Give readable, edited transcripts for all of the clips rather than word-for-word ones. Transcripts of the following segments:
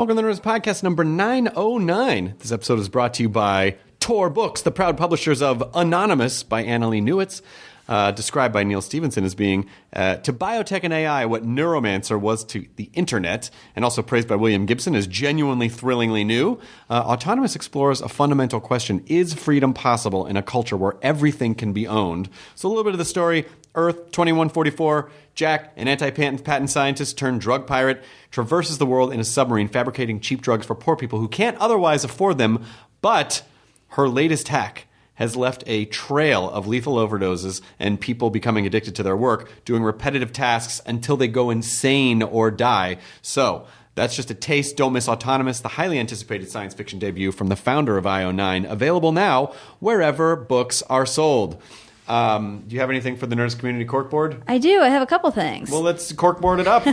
Welcome to the Nerdist Podcast number 909. This episode is brought to you by Tor Books, the proud publishers of Anonymous by Annalee Newitz, described by Neil Stevenson as being to biotech and AI what Neuromancer was to the internet, and also praised by William Gibson as genuinely thrillingly new. Autonomous explores a fundamental question: is freedom possible in a culture where everything can be owned? So a little bit of the story. Earth 2144, Jack, an anti-patent scientist turned drug pirate, traverses the world in a submarine fabricating cheap drugs for poor people who can't otherwise afford them, but her latest hack has left a trail of lethal overdoses and people becoming addicted to their work, doing repetitive tasks until they go insane or die. So that's just a taste. Don't miss Autonomous, the highly anticipated science fiction debut from the founder of IO9, available now wherever books are sold. Do you have anything for the Nerdist Community Corkboard? I do. I have a couple things. Well, let's corkboard it up.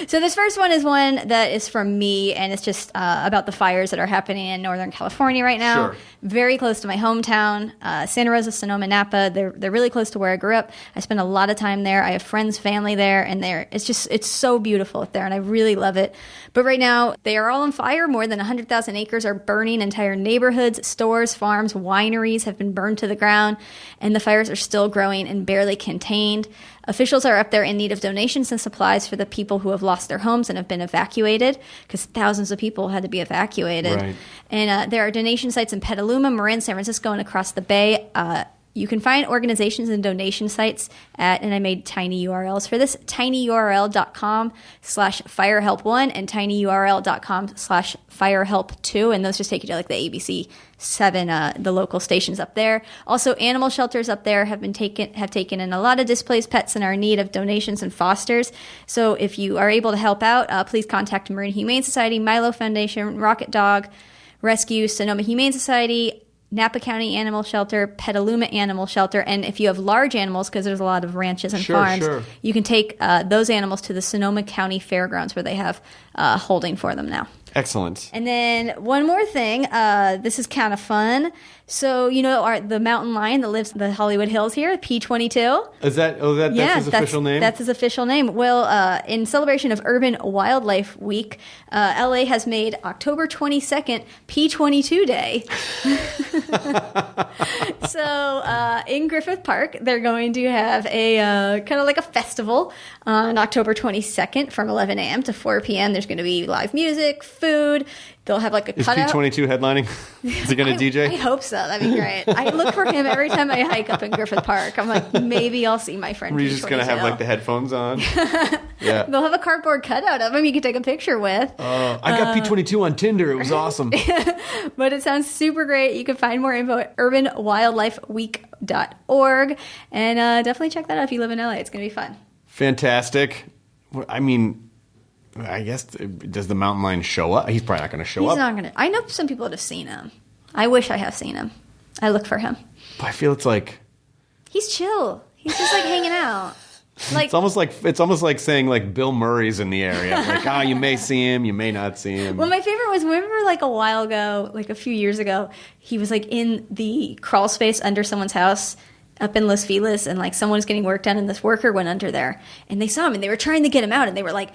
So this first one is one that is from me, and it's just about the fires that are happening in Northern California right now. Sure. Very close to my hometown, Santa Rosa, Sonoma, Napa. They're really close to where I grew up. I spend a lot of time there. I have friends, family there, and it's so beautiful up there, and I really love it. But right now, they are all on fire. More than 100,000 acres are burning. Entire neighborhoods, stores, farms, wineries have been burned to the ground, and the fires are still growing and barely contained. Officials are up there in need of donations and supplies for the people who have lost their homes and have been evacuated, because thousands of people had to be evacuated. Right. And there are donation sites in Petaluma, Marin, San Francisco, and across the Bay. You can find organizations and donation sites at, and I made tiny URLs for this, tinyurl.com/firehelp1 and tinyurl.com/firehelp2. And those just take you to like the ABC 7, the local stations up there. Also, animal shelters up there have taken in a lot of displaced pets and are in need of donations and fosters. So if you are able to help out, please contact Marine Humane Society, Milo Foundation, Rocket Dog Rescue, Sonoma Humane Society, Napa County Animal Shelter, Petaluma Animal Shelter, and if you have large animals, because there's a lot of ranches and farms, you can take those animals to the Sonoma County Fairgrounds, where they have holding for them now. Excellent. And then one more thing. This is kind of fun. So, you know, the mountain lion that lives in the Hollywood Hills here, P22. That's his official name? That's his official name. Well, in celebration of Urban Wildlife Week, LA has made October 22nd P22 Day. So, in Griffith Park, they're going to have a kind of like a festival on October 22nd from 11 a.m. to 4 p.m. There's going to be live music, food. They'll have like a cutout. Is P22 headlining? Is he going to DJ? I hope so. That'd be great. I look for him every time I hike up in Griffith Park. I'm like, maybe I'll see my friend. Were you just going to have like the headphones on? Yeah. They'll have a cardboard cutout of him you can take a picture with. I got P22 on Tinder. It was awesome. But it sounds super great. You can find more info at urbanwildlifeweek.org. And definitely check that out if you live in LA. It's going to be fun. Fantastic. I mean, I guess, does the mountain lion show up? He's probably not going to show up. He's not going to. I know some people that have seen him. I wish I have seen him. I look for him. But I feel it's like... He's chill. He's just like hanging out. Like, it's almost like saying like Bill Murray's in the area. Like, you may see him, you may not see him. Well, my favorite was, remember like a while ago, like a few years ago, he was like in the crawl space under someone's house up in Los Feliz, and like someone was getting work done, and this worker went under there, and they saw him, and they were trying to get him out, and they were like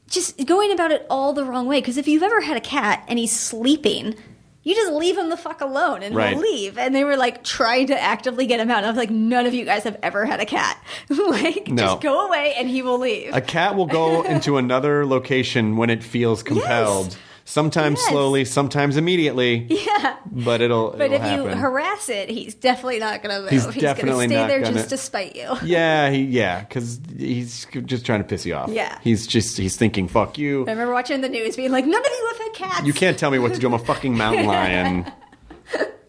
just going about it all the wrong way. Because if you've ever had a cat and he's sleeping, you just leave him the fuck alone and he'll leave. And they were like trying to actively get him out. And I was like, none of you guys have ever had a cat. Like, no. Just go away and he will leave. A cat will go into another location when it feels compelled. Yes. Sometimes slowly, sometimes immediately. Yeah. But it'll if happen. You harass it, he's definitely not going to move. He's definitely going to stay there just to spite you. Yeah, because he's just trying to piss you off. Yeah. He's thinking, fuck you. I remember watching the news being like, none of you have had cats. You can't tell me what to do. I'm a fucking mountain lion.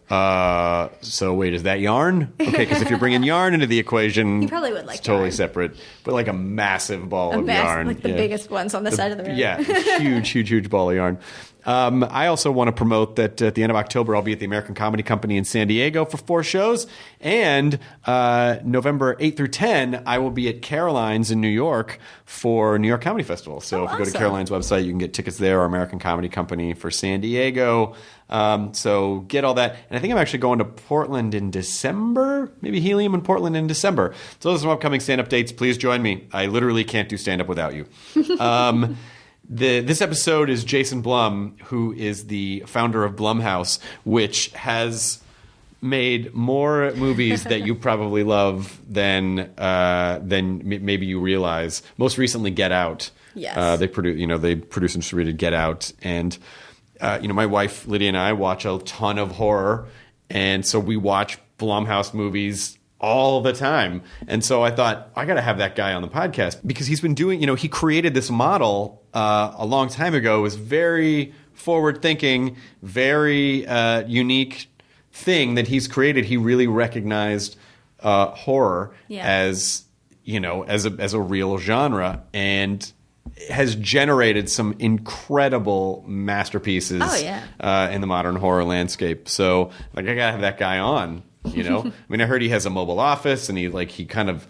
So wait, is that yarn? Okay, because if you're bringing yarn into the equation, you probably would like it's totally yarn. Separate. But like a massive ball of yarn, like the biggest ones on the side of the room. Yeah, huge ball of yarn. I also want to promote that at the end of October, I'll be at the American Comedy Company in San Diego for 4 shows. And November 8 through 10, I will be at Caroline's in New York for New York Comedy Festival. So if you go to Caroline's website, you can get tickets there, or American Comedy Company for San Diego. So get all that. And I think I'm actually going to Portland in December, maybe Helium in Portland in December. So those are some upcoming stand-up dates. Please join me. I literally can't do stand-up without you. This episode is Jason Blum, who is the founder of Blumhouse, which has made more movies that you probably love than maybe you realize. Most recently, Get Out. Yes. They produced and distributed Get Out, and my wife Lydia and I watch a ton of horror, and so we watch Blumhouse movies all the time. And so I thought, I got to have that guy on the podcast because he's been doing, he created this model a long time ago. It was very forward thinking, very unique thing that he's created. He really recognized horror as a real genre, and has generated some incredido masterpieces in the modern horror landscape. So I gotta have that guy on. I mean, I heard he has a mobile office, and he kind of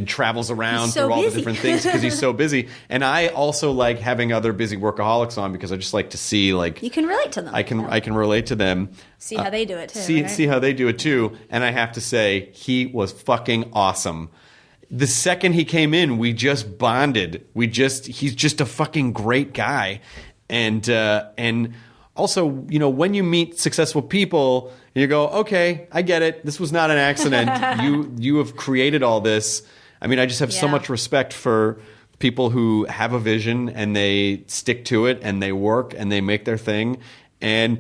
travels around through all the different things because he's so busy. And I also like having other busy workaholics on because I just like to see you can relate to them. I can relate to them. See how they do it too. See how they do it too. And I have to say, he was fucking awesome. The second he came in, we just bonded. He's just a fucking great guy. And also, when you meet successful people, you go, okay, I get it. This was not an accident. You have created all this. I mean, I just have so much respect for people who have a vision and they stick to it and they work and they make their thing. And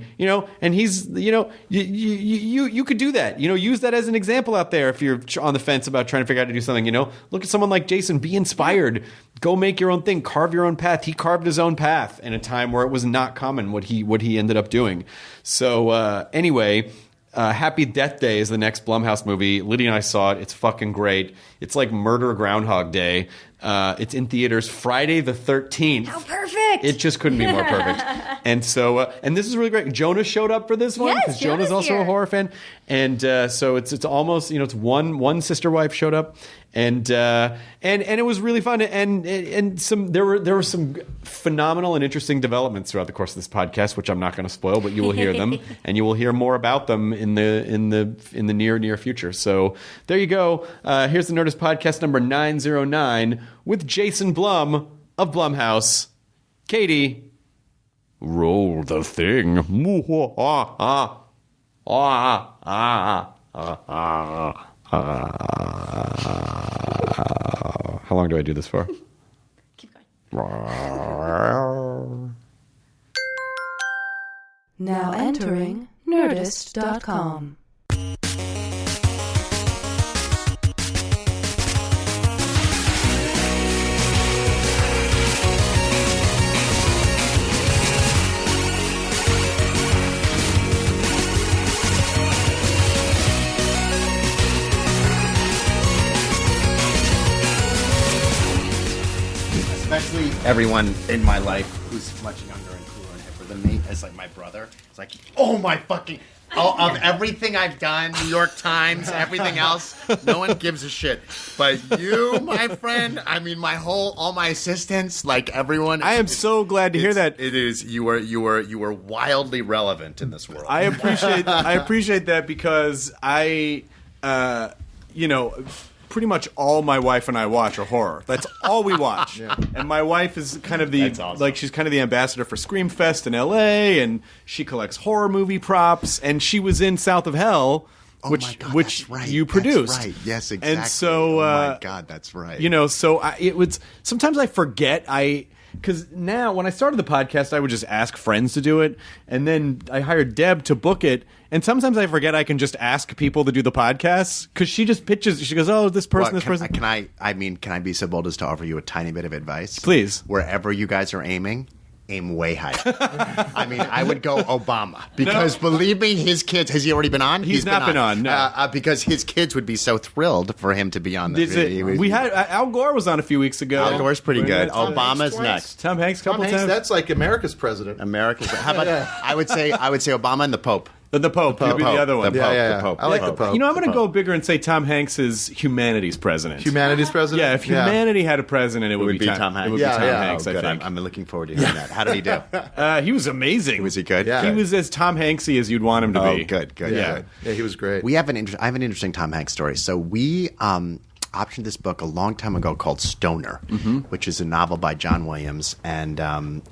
and he's you could do that. Use that as an example out there if you're on the fence about trying to figure out how to do something. Look at someone like Jason. Be inspired. Go make your own thing. Carve your own path. He carved his own path in a time where it was not common what he ended up doing. So anyway. Happy Death Day is the next Blumhouse movie. Lydia and I saw it. It's fucking great. It's like Murder Groundhog Day. It's in theaters Friday the 13th. How perfect! It just couldn't be more perfect. And so, and this is really great. Jonah showed up for this one because Jonah's also a horror fan. And so it's almost it's one sister wife showed up, and it was really fun. And there were some phenomenal and interesting developments throughout the course of this podcast, which I'm not going to spoil, but you will hear them, and you will hear more about them in the near future. So there you go. Here's the Nerdist podcast number 909 with Jason Blum of Blumhouse. Katie, roll the thing. How long do I do this for? Keep going. Now entering Nerdist.com. Especially everyone in my life who's much younger and cooler and hipper than me. It's like my brother. It's like, of everything I've done, New York Times, everything else, no one gives a shit. But you, my friend, I mean, all my assistants, like everyone. I am so glad to hear that. It is. You were wildly relevant in this world. I appreciate that because pretty much all my wife and I watch are horror. That's all we watch. Yeah. And my wife is kind of she's kind of the ambassador for Screamfest in LA, and she collects horror movie props, and she was in South of Hell, which you produced. That's right. Yes, exactly. And so oh my God, that's right. It was sometimes I forget because now when I started the podcast, I would just ask friends to do it, and then I hired Deb to book it. And sometimes I forget I can just ask people to do the podcast because she just pitches. She goes, "Oh, this person." Can I be so bold as to offer you a tiny bit of advice? Please. Wherever you guys are aim way higher. I mean, I would go Obama because believe me, his kids. Has he already been on? He's not been on. No. Because his kids would be so thrilled for him to be on. We had Al Gore was on a few weeks ago. Al Gore's pretty good. Obama's next. Tom Hanks, couple times. That's like America's president. How about? I would say Obama and the Pope. The Pope would be the other one. The Pope. I like the Pope. I'm going to go bigger and say Tom Hanks is humanity's president. Humanity's president? Yeah, if humanity had a president, it would be Tom Hanks. It would be Tom Hanks, I think. I'm looking forward to hearing that. How did he do? He was amazing. Was he good? Yeah. He was as Tom Hanksy as you'd want him to be. Good. Yeah, he was great. I have an interesting Tom Hanks story. So optioned this book a long time ago called Stoner, which is a novel by John Williams, and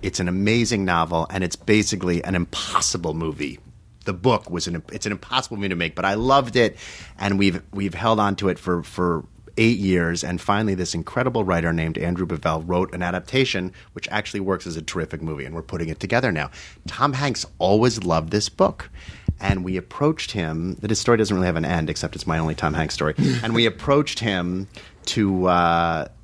it's an amazing novel, and it's basically an impossible movie. The book it's an impossible movie to make, but I loved it, and we've held on to it for 8 years, and finally this incredible writer named Andrew Bevell wrote an adaptation which actually works as a terrific movie, and we're putting it together now. Tom Hanks always loved this book, and we approached him. His story doesn't really have an end, except it's my only Tom Hanks story. And we approached him to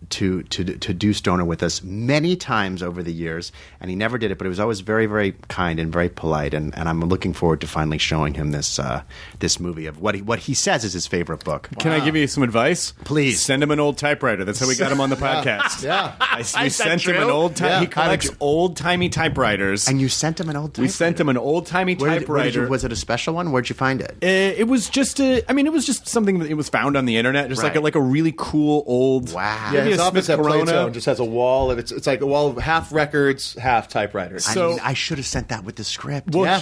do Stoner with us many times over the years, and he never did it, but he was always very, very kind and very polite, and I'm looking forward to finally showing him this movie of what he says is his favorite book. Can I give you some advice? Please. Send him an old typewriter. That's how we got him on the podcast. Yeah. We sent him an old Yeah. He collects old-timey typewriters. And you sent him an old typewriter? We sent him an old-timey typewriter. Was it a special one? Where'd you find it? It was just it was just something that it was found on the internet, just Right. like a really cool old. Wow. Yeah, maybe his a office Smith at Corona. Playtone just has a wall. It's like a wall of half records, half typewriters. I should have sent that with the script. Well, Yeah.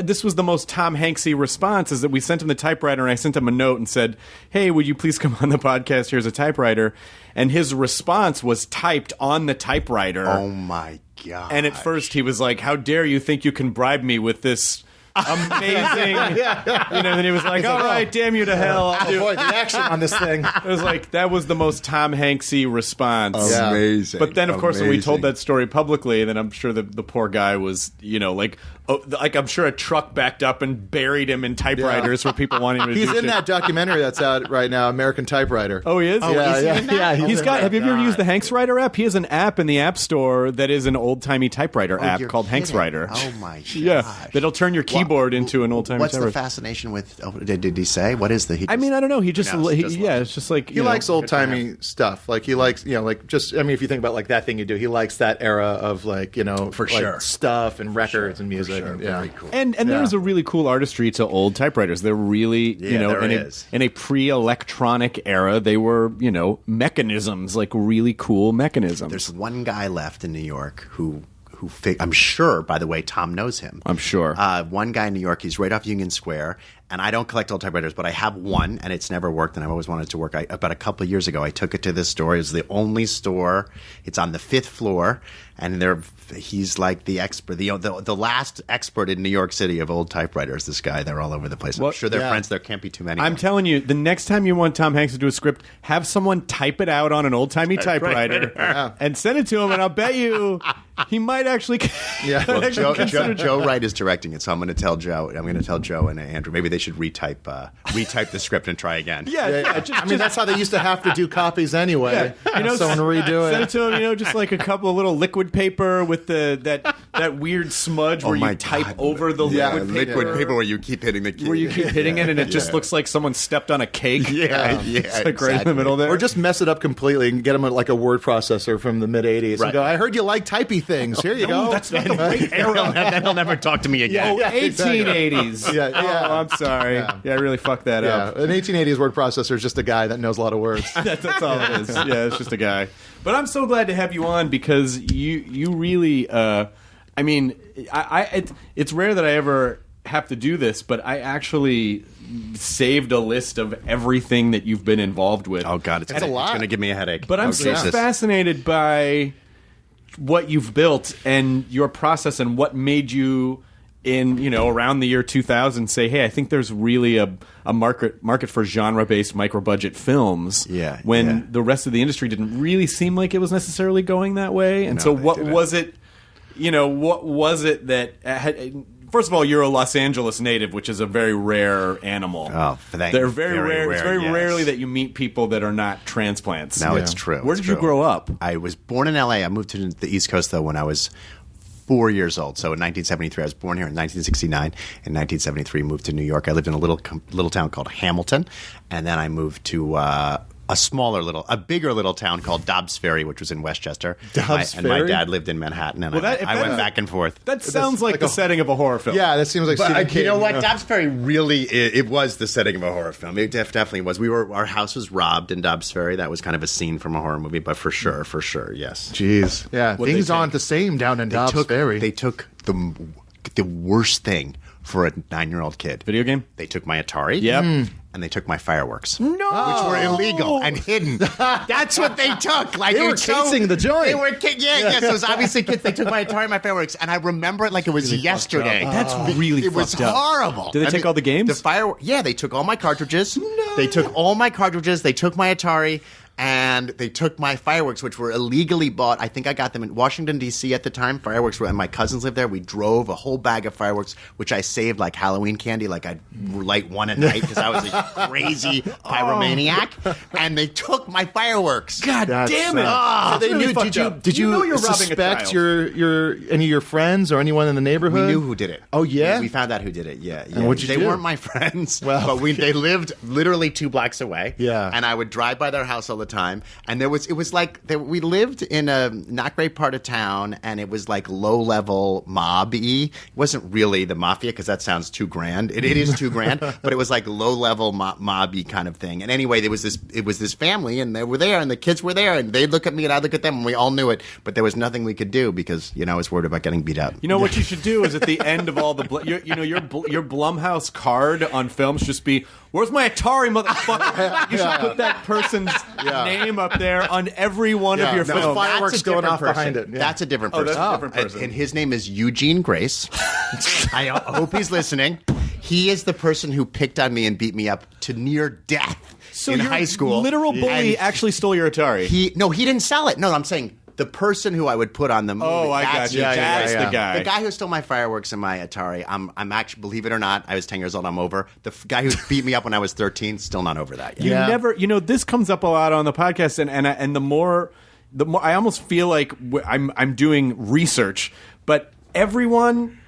This was the most Tom Hanksy response, is that we sent him the typewriter, and I sent him a note and said, "Hey, would you please come on the podcast? Here's a typewriter." And his response was typed on the typewriter. Oh my God. And at first he was like, "How dare you think you can bribe me with this amazing?" Then he was like, "All right, damn you to hell." I'll Oh do boy, the action on this thing. It was like, that was the most Tom Hanksy response. Yeah. Amazing. But then, of course, when we told Amazing. that story publicly, then I'm sure the poor guy was, like I'm sure a truck backed up and buried him in typewriters for people wanting him to He's do in shit. that documentary that's out right now, American Typewriter. Oh, he is? yeah. He's got. Have you ever used the Hanks Writer app? He has an app in the App Store that is an old timey typewriter app You're called Hanks kidding. Writer. Oh my God. Yeah, that'll turn your keyboard into an old timey What's typewriter. the fascination with? Did he say? What is the? I mean, I don't know. He just, No, it's just it's just like He likes old timey stuff. Like he likes, if you think about like that thing you do, he likes that era of For like sure. stuff and records and music. Sure, And, very cool. And there's a really cool artistry to old typewriters. They're really, there is. in a pre-electronic era, they were, mechanisms, like really cool mechanisms. There's one guy left in New York who I'm sure, by the way, Tom knows him. I'm sure. One guy in New York, he's right off Union Square, and I don't collect old typewriters, but I have one, and it's never worked, and I've always wanted to work. About a couple of years ago, I took it to this store. It's the only store. It's on the 5th floor, and he's like the expert, the last expert in New York City of old typewriters. This guy, they're all over the place. Well, I'm sure they're yeah. friends. There can't be too many. I'm telling you, the next time you want Tom Hanks to do a script, have someone type it out on an old-timey typewriter and send it to him, and I'll bet you he might actually Yeah. Well, actually consider Joe Wright is directing it, so I'm going to tell Joe. I'm going to tell Joe and Andrew. Maybe they should retype the script and try again. Yeah. I mean, that's how they used to have to do copies anyway. Someone redo Send it. it to him, just like a couple of little liquid paper with that weird smudge where my you type God. over the Yeah, liquid paper. where you keep hitting the key. Where you keep hitting it and it just looks like someone stepped on a cake. Yeah, It's like right in the middle there. Or just mess it up completely and get them like a word processor from the mid '80s Right. and go. I heard you like typey things. Here you go. That's not the right era. Then he'll never talk to me again. Yeah, exactly. 1880s. Yeah, yeah. Oh, I'm sorry. Yeah, I really fucked that Yeah, up. an 1880s word processor is just a guy that knows a lot of words. That's all it is. Yeah, it's just a guy. But I'm so glad to have you on because you really. It's rare that I ever have to do this, but I actually saved a list of everything that you've been involved with. Oh God, it's a lot. going to give me a headache. But I'm Oh, so Jesus. fascinated by what you've built and your process and what made you in around the year 2000 say, hey, I think there's really a market for genre-based micro-budget films. Yeah, when yeah. the rest of the industry didn't really seem like it was necessarily going that way. And No, so they what didn't. was it? What was it that had? First of all, you're a Los Angeles native, which is a very rare animal. Oh, thank They're you. very Very rare. It's rare, very yes. rarely that you meet people that are not transplants. No, it's true. Where It's did you true. grow up? I was born in L.A. I moved to the East Coast, though, when I was 4 years old. So in 1973, I was born here. In 1969, in 1973, moved to New York. I lived in a little town called Hamilton, and then I moved to a bigger little town called Dobbs Ferry, which was in Westchester. Dobbs And my Ferry? dad lived in Manhattan, and Well, I if went that- back and forth. That sounds like like the a- setting of a horror film. Yeah, that seems like But Stephen King. you know what? Yeah. Dobbs Ferry really, it was the setting of a horror film. It definitely was. Our house was robbed in Dobbs Ferry. That was kind of a scene from a horror movie, but for sure, yes. Jeez. Yeah, What'd things they aren't the same down in Dobbs Ferry. They took the the worst thing for a 9-year-old kid. Video game? They took my Atari. Yep. And they took my fireworks. No! Which were illegal and hidden. That's what they took. Like They were casing the joint. They were yeah. So it was obviously kids. They took my Atari and my fireworks. And I remember it like it was yesterday. That's really It was fucked up. horrible. Did they take all the games? The fireworks. Yeah, they took all my cartridges. No. They took all my cartridges. They took my Atari. And they took my fireworks, which were illegally bought. I think I got them in Washington, D.C. at the time. Fireworks were, and my cousins lived there. We drove a whole bag of fireworks, which I saved like Halloween candy. Like I'd light one at night because I was a crazy pyromaniac. And they took my fireworks. God damn it! Oh, So they really knew. fucked Did you up. did You you, know you're robbing a suspect child. your any of your friends or anyone in the neighborhood? We knew who did it. Oh, yeah? We found out who did it. Yeah. And what'd you they do? weren't my friends. Well, but they lived literally 2 blocks away. Yeah. And I would drive by their house all the time. And it was like we lived in a not great part of town, and it was like low level mob-y. It wasn't really the mafia because that sounds too grand. It is too grand, but it was like low level mob-y kind of thing. And anyway, it was this family, and they were there, and the kids were there, and they'd look at me and I'd look at them, and we all knew it. But there was nothing we could do because I was worried about getting beat up. You know what you should do is at the end of all the your Blumhouse card on films just be, where's my Atari, motherfucker? You should put that person's name up there on every one of your no, films. fireworks That's a going different off person. behind it. Yeah. That's a different Oh, person. that's a different person. And his name is Eugene Grace. I hope he's listening. He is the person who picked on me and beat me up to near death So in your high school. literal bully And actually stole your Atari. he didn't sell it. No, I'm saying the person who I would put on the movie. Oh, I got that's you. Eugene That's Grace. the guy. The guy who stole my fireworks and my Atari. I'm actually, believe it or not, I was 10 years old. I'm over. The guy who beat me up when I was 13, still not over that yet. You Yeah. never, this comes up a lot on the podcast, and the more I almost feel like I'm doing research, but everyone,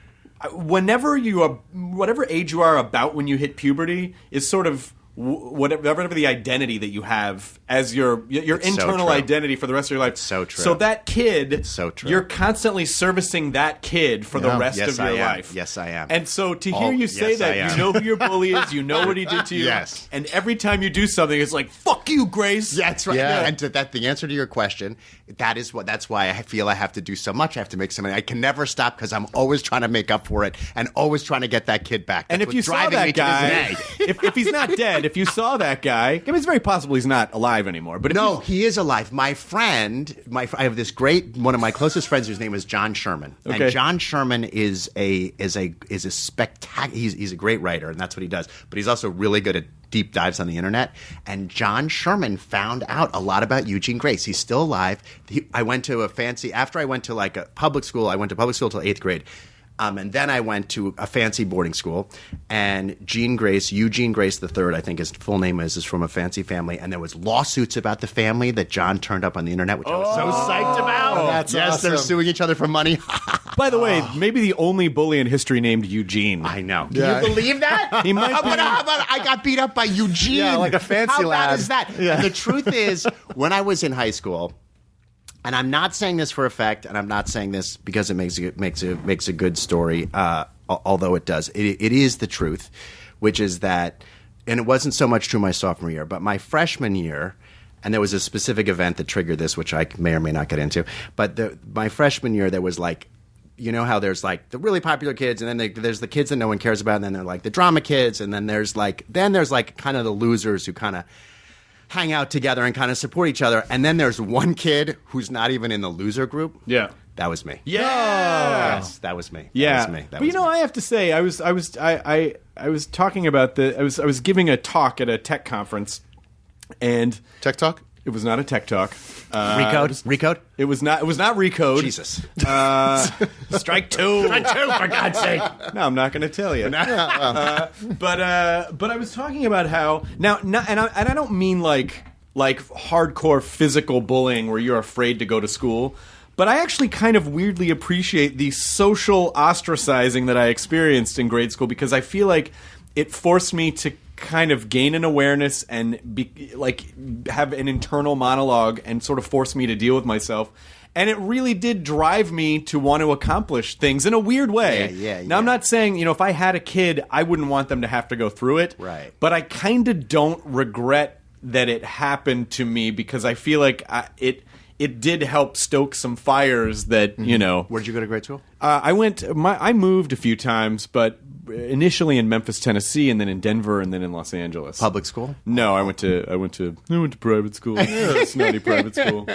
whatever age you are about when you hit puberty is sort of whatever the identity that you have as your internal true. identity for the rest of your life. So true. So that kid, So true. you're constantly servicing that kid for the rest Yes, of your I am. life. Yes, I am. And so to hear you say yes, I that, am. you know who your bully is, you know what he did to you, Yes. and every time you do something, it's like, fuck you, Grace. Yeah, that's right. Yeah. And the answer to your question, that's why I feel I have to do so much. I have to make so many. I can never stop because I'm always trying to make up for it and always trying to get that kid back. And That's if you what's saw driving me that to this guy, day. if he's not dead, if you saw that guy, I mean, it's very possible he's not alive anymore. But if No, he's- he is alive. My friend, I have this one of my closest friends whose name is John Sherman. Okay. And John Sherman is a spectacular. He's a great writer, and that's what he does. But he's also really good at deep dives on the internet. And John Sherman found out a lot about Eugene Grace. He's still alive. After I went to like a public school, I went to public school till 8th grade. And then I went to a fancy boarding school, and Eugene Grace III, I think his full name is from a fancy family, and there was lawsuits about the family that John turned up on the internet, which I was so psyched about. That's yes, they're awesome. suing each other for money. by the way, maybe the only bully in history named Eugene. I know. Yeah. Can you believe that? He might how, be- about I got beat up by Eugene? Yeah, like a fancy how lad. bad is that? Yeah. The truth is, when I was in high school, and I'm not saying this for effect, and I'm not saying this because it makes a good story, although it does. It is the truth, which is that, and it wasn't so much true my sophomore year, but my freshman year, and there was a specific event that triggered this, which I may or may not get into. But my freshman year, there was like, you know how there's like the really popular kids, and then there's the kids that no one cares about, and then they're like the drama kids, and then there's like kind of the losers who kind of hang out together and kind of support each other. And then there's one kid who's not even in the loser group. Yeah. That was me. Yeah. Yes, that was me. Yeah, That was me. That but was I have to say, I was talking about I was giving a talk at a tech conference, and Tech Talk? it was not a tech talk. Recode? It was not Recode. Jesus. Strike two. For God's sake. No, I'm not going to tell you. But I was talking about how and I don't mean like hardcore physical bullying where you're afraid to go to school. But I actually kind of weirdly appreciate the social ostracizing that I experienced in grade school because I feel like it forced me to kind of gain an awareness and have an internal monologue and sort of force me to deal with myself. And it really did drive me to want to accomplish things in a weird way. Yeah. Now, I'm not saying, if I had a kid, I wouldn't want them to have to go through it. Right. But I kind of don't regret that it happened to me because I feel like it it did help stoke some fires that, you know. Where did you go to grade school? I moved a few times, but initially in Memphis, Tennessee, and then in Denver, and then in Los Angeles. Public school? No, I went to private school. Snotty private school.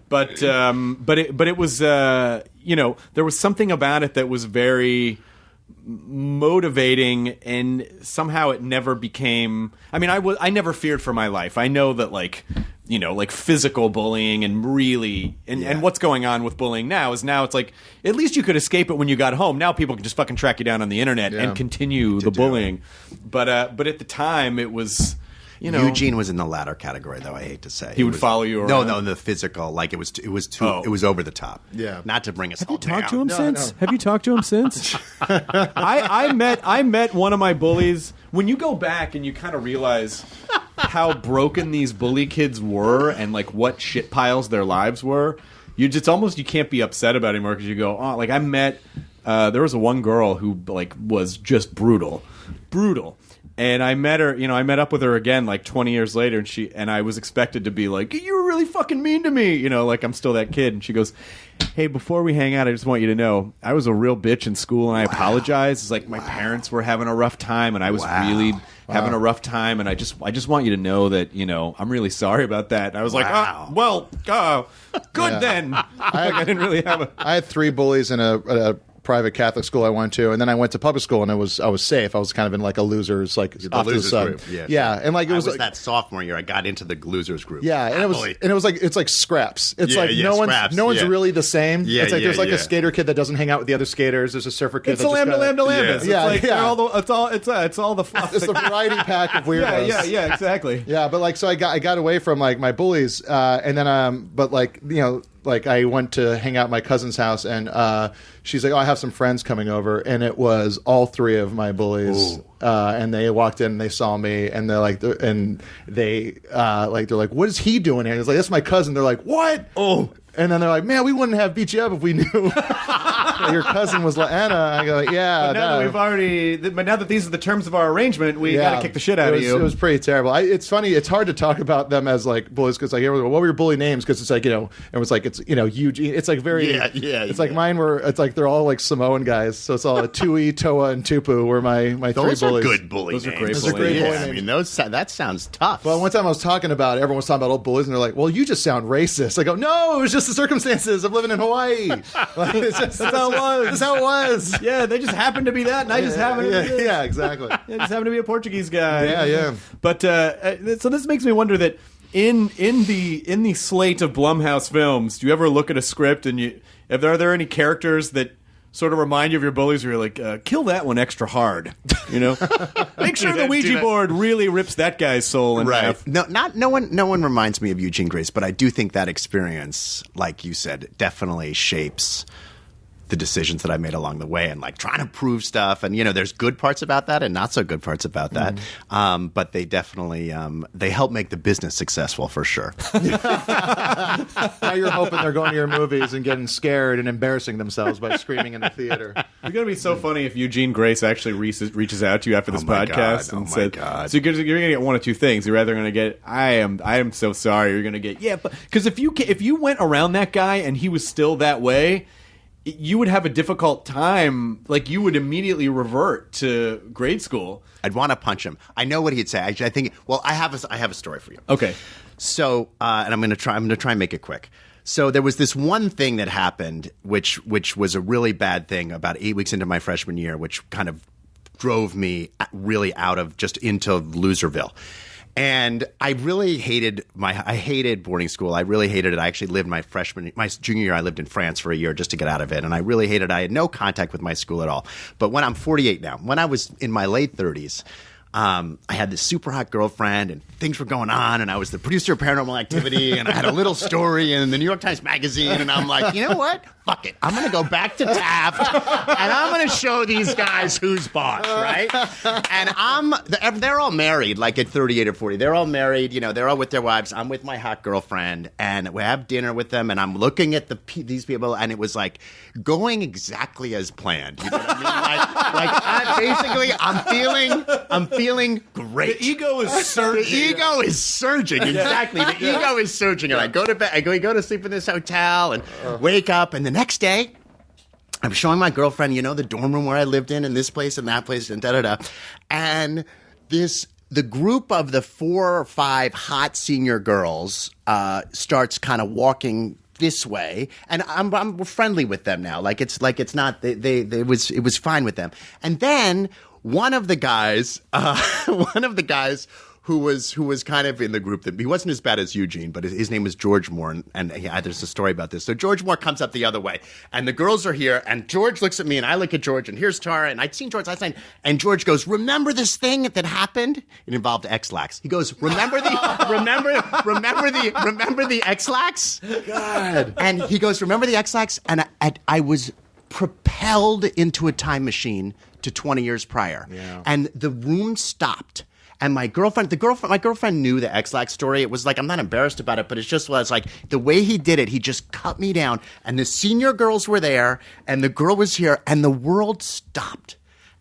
But it was you know, there was something about it that was very motivating, and somehow it never became. I mean, I never feared for my life. I know that, like, you know, like physical bullying and really and what's going on with bullying now it's like at least you could escape it when you got home. Now people can just fucking track you down on the internet and continue the bullying. But at the time it was, you know, Eugene was in the latter category, though. I hate to say he would follow you around. No, the physical, like it was over the top. Yeah, not to bring us. Have you talked to him since? Have you talked to him since? I met one of my bullies. When you go back and you kind of realize how broken these bully kids were and like what shit piles their lives were, you can't be upset about it anymore because you go, oh, like I met. There was one girl who like was just brutal. And I met her, you know, I met up with her again like 20 years later, and I was expected to be like, you were really fucking mean to me, you know, like I'm still that kid. And she goes, hey, before we hang out, I just want you to know I was a real bitch in school, and I apologize. It's like my parents were having a rough time, and I was really having a rough time, and I just want you to know that, you know, I'm really sorry about that. And I was like, good then. I didn't really have a. I had 3 bullies in a private Catholic school I went to, and then I went to public school, and I was safe. I was kind of in like a losers, like the off losers to the side. group. Yeah, and like it was like, that sophomore year, I got into the losers group. Yeah, and it was like it's like scraps. It's like no one's really the same. Yeah, it's like there's like yeah. a skater kid that doesn't hang out with the other skaters. There's a surfer kid. It's a lambda. Yeah, It's all the fluff. It's a variety pack of weirdos. Yeah, exactly. Yeah, but like so I got away from like my bullies, and then but like, you know, like I went to hang out at my cousin's house, and she's like, oh, I have some friends coming over, and it was all 3 of my bullies. And they walked in and they saw me, and they're like, they're like, what is he doing here? And it's like, that's my cousin. They're like, what? Oh. And then they're like, man, we wouldn't have beat you up if we knew your cousin was Anna. I go, yeah. But now that these are the terms of our arrangement, we got to kick the shit out of you. It was pretty terrible. It's funny. It's hard to talk about them as like bullies because like, what were your bully names? Because it's like, you know, it was like, it's, you know, Eugene. It's like very, It's like mine were. It's like they're all like Samoan guys. So it's all Tui, Toa, and Tupu were my 3 bullies. Those are good bully names. Those are great bully names. I mean, that sounds tough. Well, one time I was talking about, everyone was talking about old bullies, and they're like, well, you just sound racist. I go, no, it was just the circumstances of living in Hawaii. That's how it was. Yeah, they just happened to be that, and I just happened to be this. Yeah, exactly. I just happened to be a Portuguese guy. Yeah. But so this makes me wonder that in the slate of Blumhouse films, do you ever look at a script and are there any characters that sort of remind you of your bullies where you're like, kill that one extra hard, you know? Make sure the Ouija board really rips that guy's soul in half. No one reminds me of Eugene Grace, but I do think that experience, like you said, definitely shapes the decisions that I made along the way, and like trying to prove stuff. And, you know, there's good parts about that and not so good parts about that. But they definitely, they help make the business successful for sure. Now you're hoping they're going to your movies and getting scared and embarrassing themselves by screaming in the theater. It's going to be so funny if Eugene Grace actually reaches out to you after this podcast and says, so you're going to get one of 2 things. You're either going to get, I am so sorry. You're going to get, because if you went around that guy and he was still that way, you would have a difficult time. Like, you would immediately revert to grade school. I'd want to punch him. I know what he'd say. I think. Well, I have a story for you. Okay. So, and I'm going to try and make it quick. So there was this one thing that happened, which was a really bad thing about 8 weeks into my freshman year, which kind of drove me really out of just into Loserville. And I really hated boarding school. I really hated it. I actually lived my junior year, I lived in France for a year just to get out of it. And I really hated it. I had no contact with my school at all. But when I'm 48 now, when I was in my late 30s, I had this super hot girlfriend, and things were going on, and I was the producer of Paranormal Activity, and I had a little story in the New York Times Magazine, and I'm like, you know what? Fuck it. I'm going to go back to Taft, and I'm going to show these guys who's boss, right? And they're all married, like at 38 or 40. They're all married, you know, they're all with their wives. I'm with my hot girlfriend, and we have dinner with them, and I'm looking at these people, and it was like going exactly as planned. You know what I mean? Basically, I'm feeling feeling great. The ego is surging. The ego is surging. Exactly. The ego is surging. And I go to bed. I go to sleep in this hotel and wake up. And the next day, I'm showing my girlfriend, the dorm room where I lived in, and this place and that place, and da-da-da. And the group of the 4 or 5 hot senior girls starts kind of walking this way, and I'm friendly with them now. It's not it was fine with them. And then one of the guys who was kind of in the group, that he wasn't as bad as Eugene, but his name was George Moore, and there's a story about this. So George Moore comes up the other way, and the girls are here, and George looks at me, and I look at George, and here's Tara, and I'd seen George last night, and George goes, "Remember this thing that happened?" It involved X-Lax. He goes, remember the X-Lax? God. And he goes, "Remember the X-Lax?" And I was propelled into a time machine to 20 years prior. Yeah. And the room stopped. And my girlfriend knew the X-Lax story. It was like, I'm not embarrassed about it, but it's just was like the way he did it, he just cut me down. And the senior girls were there, and the girl was here, and the world stopped.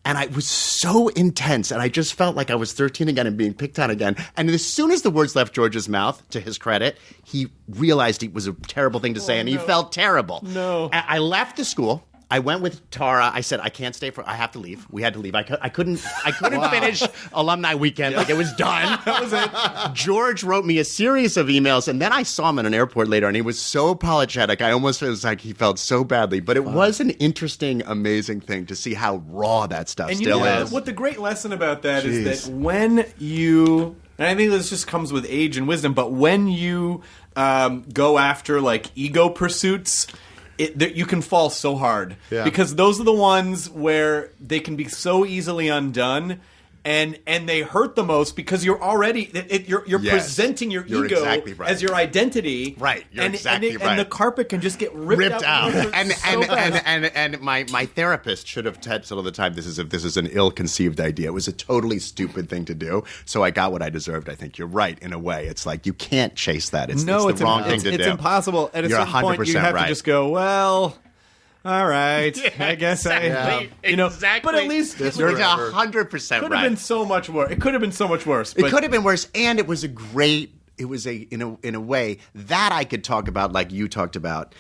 And it was so intense, and I just felt like I was 13 again and being picked on again. And as soon as the words left George's mouth, to his credit, he realized it was a terrible thing to say, and he felt terrible. No. I left the school. I went with Tara. I said, I can't stay I have to leave. We had to leave. I couldn't finish alumni weekend. Like, it was done. That was it. George wrote me a series of emails, and then I saw him in an airport later, and he was so apologetic. I almost was like he felt so badly. But it was an interesting, amazing thing to see how raw that stuff still is. What the great lesson about that is that when you, and I think this just comes with age and wisdom, but when you go after like ego pursuits, you can fall so hard because those are the ones where they can be so easily undone, and they hurt the most because you're already you're presenting your ego exactly right. as your identity, right? You're exactly right. And the carpet can just get ripped out. And my therapist should have said all the time, this is an ill-conceived idea. It was a totally stupid thing to do. So I got what I deserved. I think you're right in a way. It's like you can't chase that. It's the wrong thing to do. It's impossible. At a certain point, you have to just go, well, all right. I guess exactly. But at least you're 100% right. Could have been so much worse. It could have been so much worse. It could have been worse, and it was in a way that I could talk about, like you talked about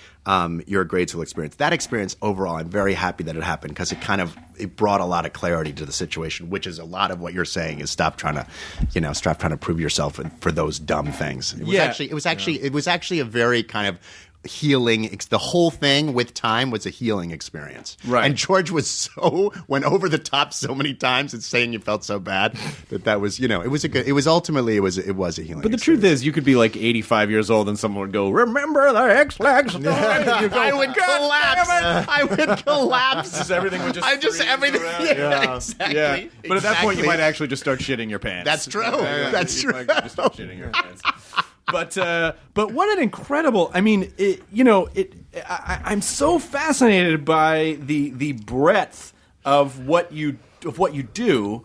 your grade school experience. That experience overall, I'm very happy that it happened because it brought a lot of clarity to the situation, which is a lot of what you're saying is stop trying to prove yourself for those dumb things. It was actually a very kind of healing. The whole thing with time was a healing experience. Right. And George went over the top so many times and saying you felt so bad that was, it was a healing. But the truth is, you could be like 85 years old and someone would go, "Remember the X-Lax story?" I would collapse. I would collapse. Just everything would just everything. Yeah, exactly. Yeah. But at that point, you might actually just start shitting your pants. That's true. That's true. You might just start shitting your pants. But what an incredible! I mean, I'm so fascinated by the breadth of what you do.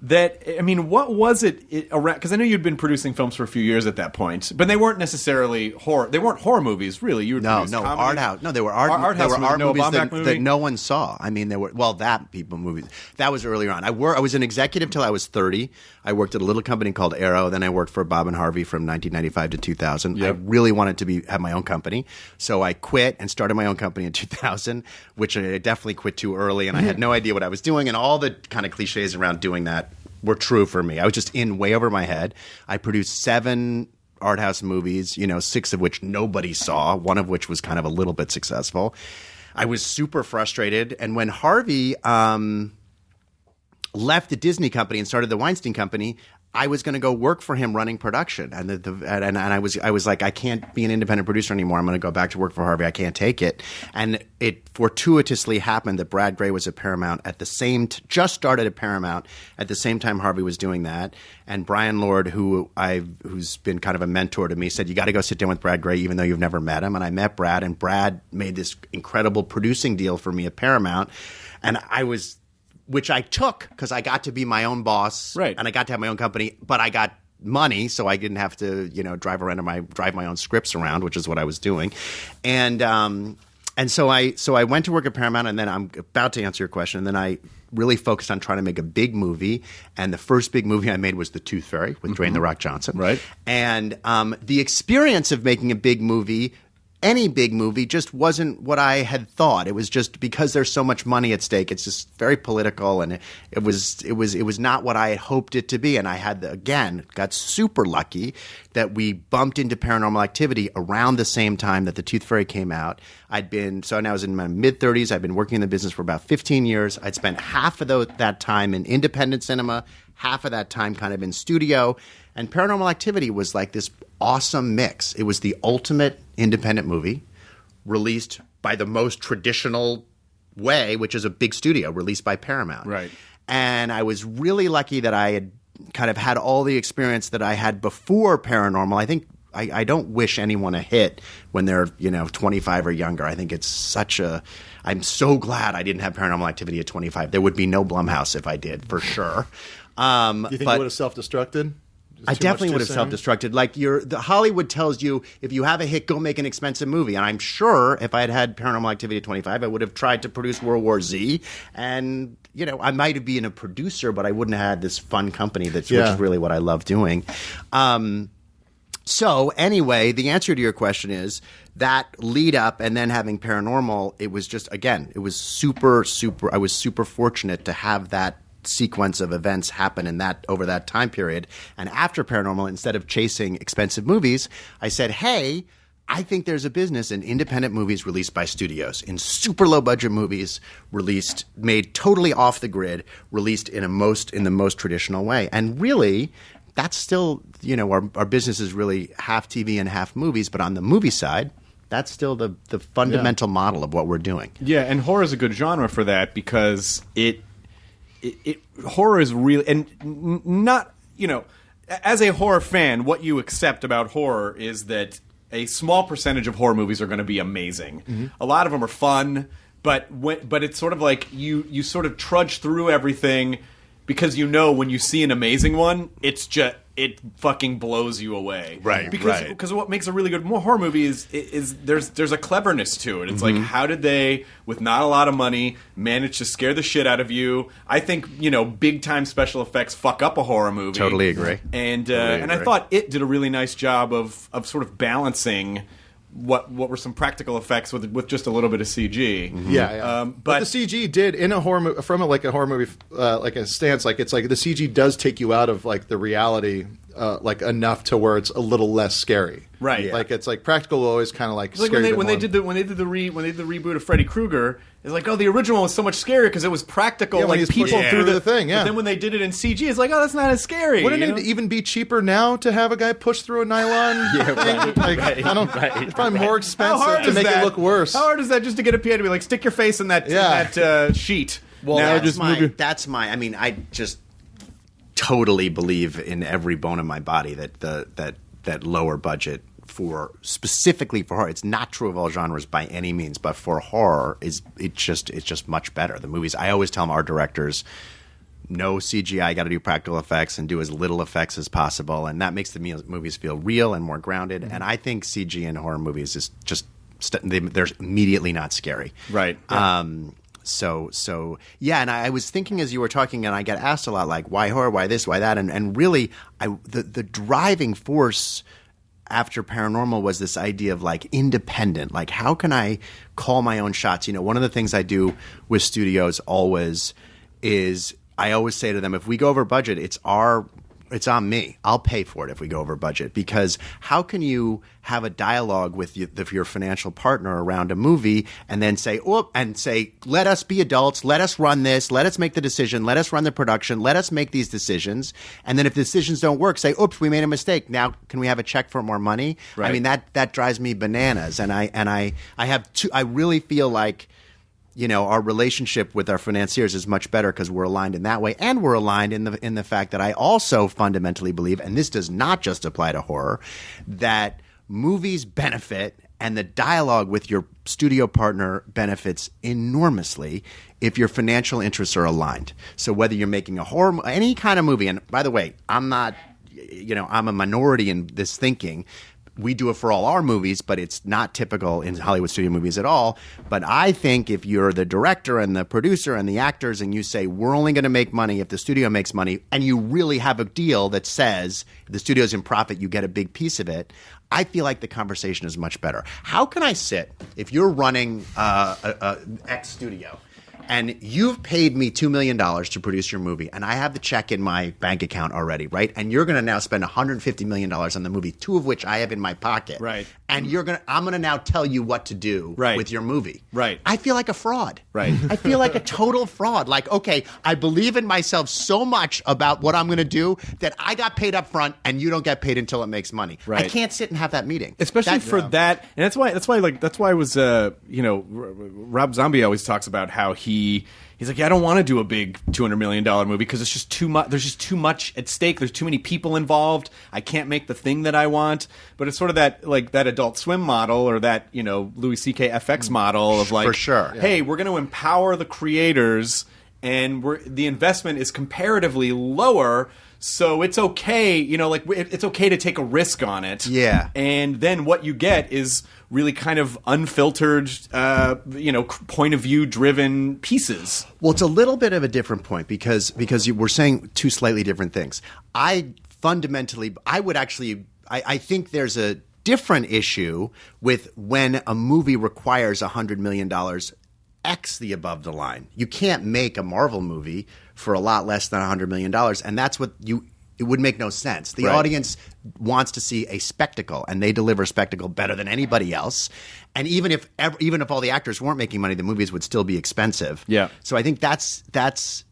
That, I mean, what was it around? Because I know you'd been producing films for a few years at that point, but they weren't necessarily horror. They weren't horror movies, really. You would produce comedy. Art house. No, they were art movies that no one saw. I mean, movies. That was earlier on. I was an executive till I was 30. I worked at a little company called Arrow. Then I worked for Bob and Harvey from 1995 to 2000. Yep. I really wanted to have my own company, so I quit and started my own company in 2000, which I definitely quit too early, and I had no idea what I was doing, and all the kind of cliches around doing that were true for me. I was just in way over my head. I produced 7 art house movies, 6 of which nobody saw, one of which was kind of a little bit successful. I was super frustrated. And when Harvey left the Disney company and started the Weinstein Company, I was going to go work for him running production, and I was like, I can't be an independent producer anymore. I'm going to go back to work for Harvey. I can't take it. And it fortuitously happened that Brad Gray was at Paramount just started at Paramount at the same time Harvey was doing that. And Brian Lord, who's been kind of a mentor to me, said, you got to go sit down with Brad Gray, even though you've never met him. And I met Brad, and Brad made this incredible producing deal for me at Paramount, which I took because I got to be my own boss, right? And I got to have my own company, but I got money, so I didn't have to, drive my own scripts around, which is what I was doing, and And so I went to work at Paramount, and then I'm about to answer your question. And then I really focused on trying to make a big movie. And the first big movie I made was The Tooth Fairy with Dwayne The Rock Johnson. Right. And the experience of making a big movie, any big movie, just wasn't what I had thought. It was just because there's so much money at stake. It's just very political, and it was not what I had hoped it to be. And I had got super lucky that we bumped into Paranormal Activity around the same time that The Tooth Fairy came out. I was in my mid-30s. I'd been working in the business for about 15 years. I'd spent half of that time in independent cinema, half of that time kind of in studio. And Paranormal Activity was like this awesome mix. It was the ultimate independent movie released by the most traditional way, which is a big studio, released by Paramount. Right. And I was really lucky that I had kind of had all the experience that I had before Paranormal. I think I don't wish anyone a hit when they're 25 or younger. I think it's I'm so glad I didn't have Paranormal Activity at 25. There would be no Blumhouse if I did, for sure. Do you think you would have self-destructed? I definitely would have self-destructed. Like the Hollywood tells you, if you have a hit, go make an expensive movie. And I'm sure if I had had Paranormal Activity at 25, I would have tried to produce World War Z. And I might have been a producer, but I wouldn't have had this fun company which is really what I love doing. So anyway, the answer to your question is that lead up and then having Paranormal. It was just it was super. I was super fortunate to have that sequence of events happen over that time period. And after Paranormal, instead of chasing expensive movies, I said, hey, I think there's a business in independent movies released by studios, in super low budget movies made totally off the grid, released in the most traditional way. And really, that's still, our business is really half TV and half movies, but on the movie side, that's still the fundamental model of what we're doing. Yeah, and horror is a good genre for that because horror is really, and not, as a horror fan, what you accept about horror is that a small percentage of horror movies are going to be amazing. Mm-hmm. A lot of them are fun, but it's sort of like you sort of trudge through everything because when you see an amazing one, it fucking blows you away. Right. Because what makes a really good horror movie is there's a cleverness to it. It's like, how did they, with not a lot of money, manage to scare the shit out of you? I think big time special effects fuck up a horror movie. Totally agree. And I thought it did a really nice job of sort of balancing what were some practical effects with just a little bit of CG. Mm-hmm. Yeah. But the CG did in a horror movie, from like a horror movie like a stance, like it's like the CG does take you out of like the reality like enough to where it's a little less scary. Right. Yeah. Like it's like practical always kind of like it's scary. Like when they did the reboot of Freddy Krueger, it's like, oh, the original was so much scarier because it was practical, like people through the thing. Yeah. But then when they did it in CG, it's like, oh, that's not as scary. Wouldn't it even be cheaper now to have a guy push through a nylon thing? It's probably more expensive to make it look worse. How hard is that just to get a PA to be like, stick your face in that sheet? Well, I mean, I just totally believe in every bone in my body that lower budget specifically for horror. It's not true of all genres by any means, but for horror it's just much better. The movies, I always tell our directors, no CGI, got to do practical effects and do as little effects as possible, and that makes the movies feel real and more grounded. Mm-hmm. And I think CG in horror movies is just they're immediately not scary. Right. Yeah. So yeah, and I was thinking as you were talking, and I get asked a lot, like, why horror, why this, why that, and really, the driving force after Paranormal was this idea of like independent, like how can I call my own shots? One of the things I do with studios always is I always say to them, if we go over budget, it's on me. I'll pay for it if we go over budget, because how can you have a dialogue with your financial partner around a movie and then say, let us be adults, let us run this, let us make the decision, let us run the production, let us make these decisions, and then if the decisions don't work, say, oops, we made a mistake. Now can we have a check for more money? Right. I mean, that drives me bananas, and I really feel like, our relationship with our financiers is much better because we're aligned in that way, and we're aligned in the fact that I also fundamentally believe, and this does not just apply to horror, that movies benefit and the dialogue with your studio partner benefits enormously if your financial interests are aligned. So whether you're making a horror, any kind of movie, and by the way, I'm not, I'm a minority in this thinking. we do it for all our movies, but it's not typical in Hollywood studio movies at all. But I think if you're the director and the producer and the actors and you say, we're only going to make money if the studio makes money, and you really have a deal that says if the studio's in profit, you get a big piece of it, I feel like the conversation is much better. How can I sit, if you're running X studio, and you've paid me $2 million to produce your movie, and I have the check in my bank account already, right? And you're going to now spend $150 million on the movie, 2 of which I have in my pocket. Right. And I'm going to now tell you what to do with your movie. Right. I feel like a fraud. Right. I feel like a total fraud. Like, okay, I believe in myself so much about what I'm going to do that I got paid up front and you don't get paid until it makes money. Right. I can't sit and have that meeting. Especially for that, and that's why I was Rob Zombie always talks about how he's like, yeah, I don't want to do a big $200 million movie because it's just too much. There's just too much at stake. There's too many people involved. I can't make the thing that I want. But it's sort of that Adult Swim model or that Louis C.K. FX model of like, for sure. Hey, we're going to empower the creators, and the investment is comparatively lower. So it's okay, it's okay to take a risk on it. Yeah. And then what you get is really kind of unfiltered, point of view driven pieces. Well, it's a little bit of a different point because you were saying 2 slightly different things. I think there's a different issue with when a movie requires $100 million X the above the line. You can't make a Marvel movie for a lot less than $100 million, and that's what it would make no sense. The audience wants to see a spectacle, and they deliver spectacle better than anybody else. And even if all the actors weren't making money, the movies would still be expensive. Yeah. So I think that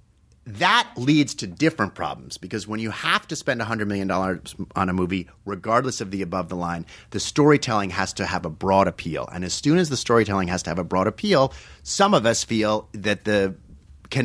leads to different problems because when you have to spend $100 million on a movie, regardless of the above the line, the storytelling has to have a broad appeal. And as soon as the storytelling has to have a broad appeal, some of us feel that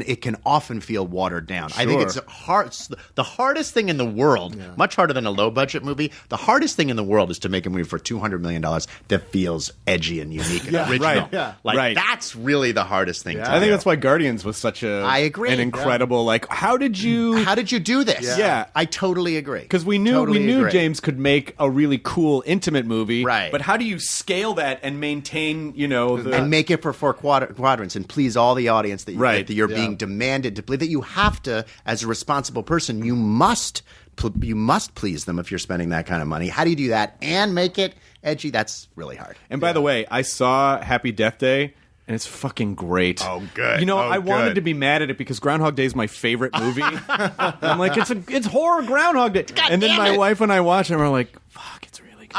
it can often feel watered down. Sure. I think it's the hardest thing in the world, much harder than a low-budget movie, the hardest thing in the world is to make a movie for $200 million that feels edgy and unique and original. Right. Yeah. Like, that's really the hardest thing to do. I think that's why Guardians was such I agree. an incredible, how did you do this? Yeah. I totally agree. Because we knew James could make a really cool, intimate movie. Right. But how do you scale that and maintain, and make it for 4 quadrants and please all the audience that you're being demanded to believe that you have to, as a responsible person, you must please them if you're spending that kind of money. How do you do that and make it edgy? That's really hard. And by the way, I saw Happy Death Day, and it's fucking great. Oh, good. I wanted to be mad at it because Groundhog Day is my favorite movie. I'm like, it's horror Groundhog Day. God and then damn my it. wife and I watched it, and we're like, fuck, it's really good.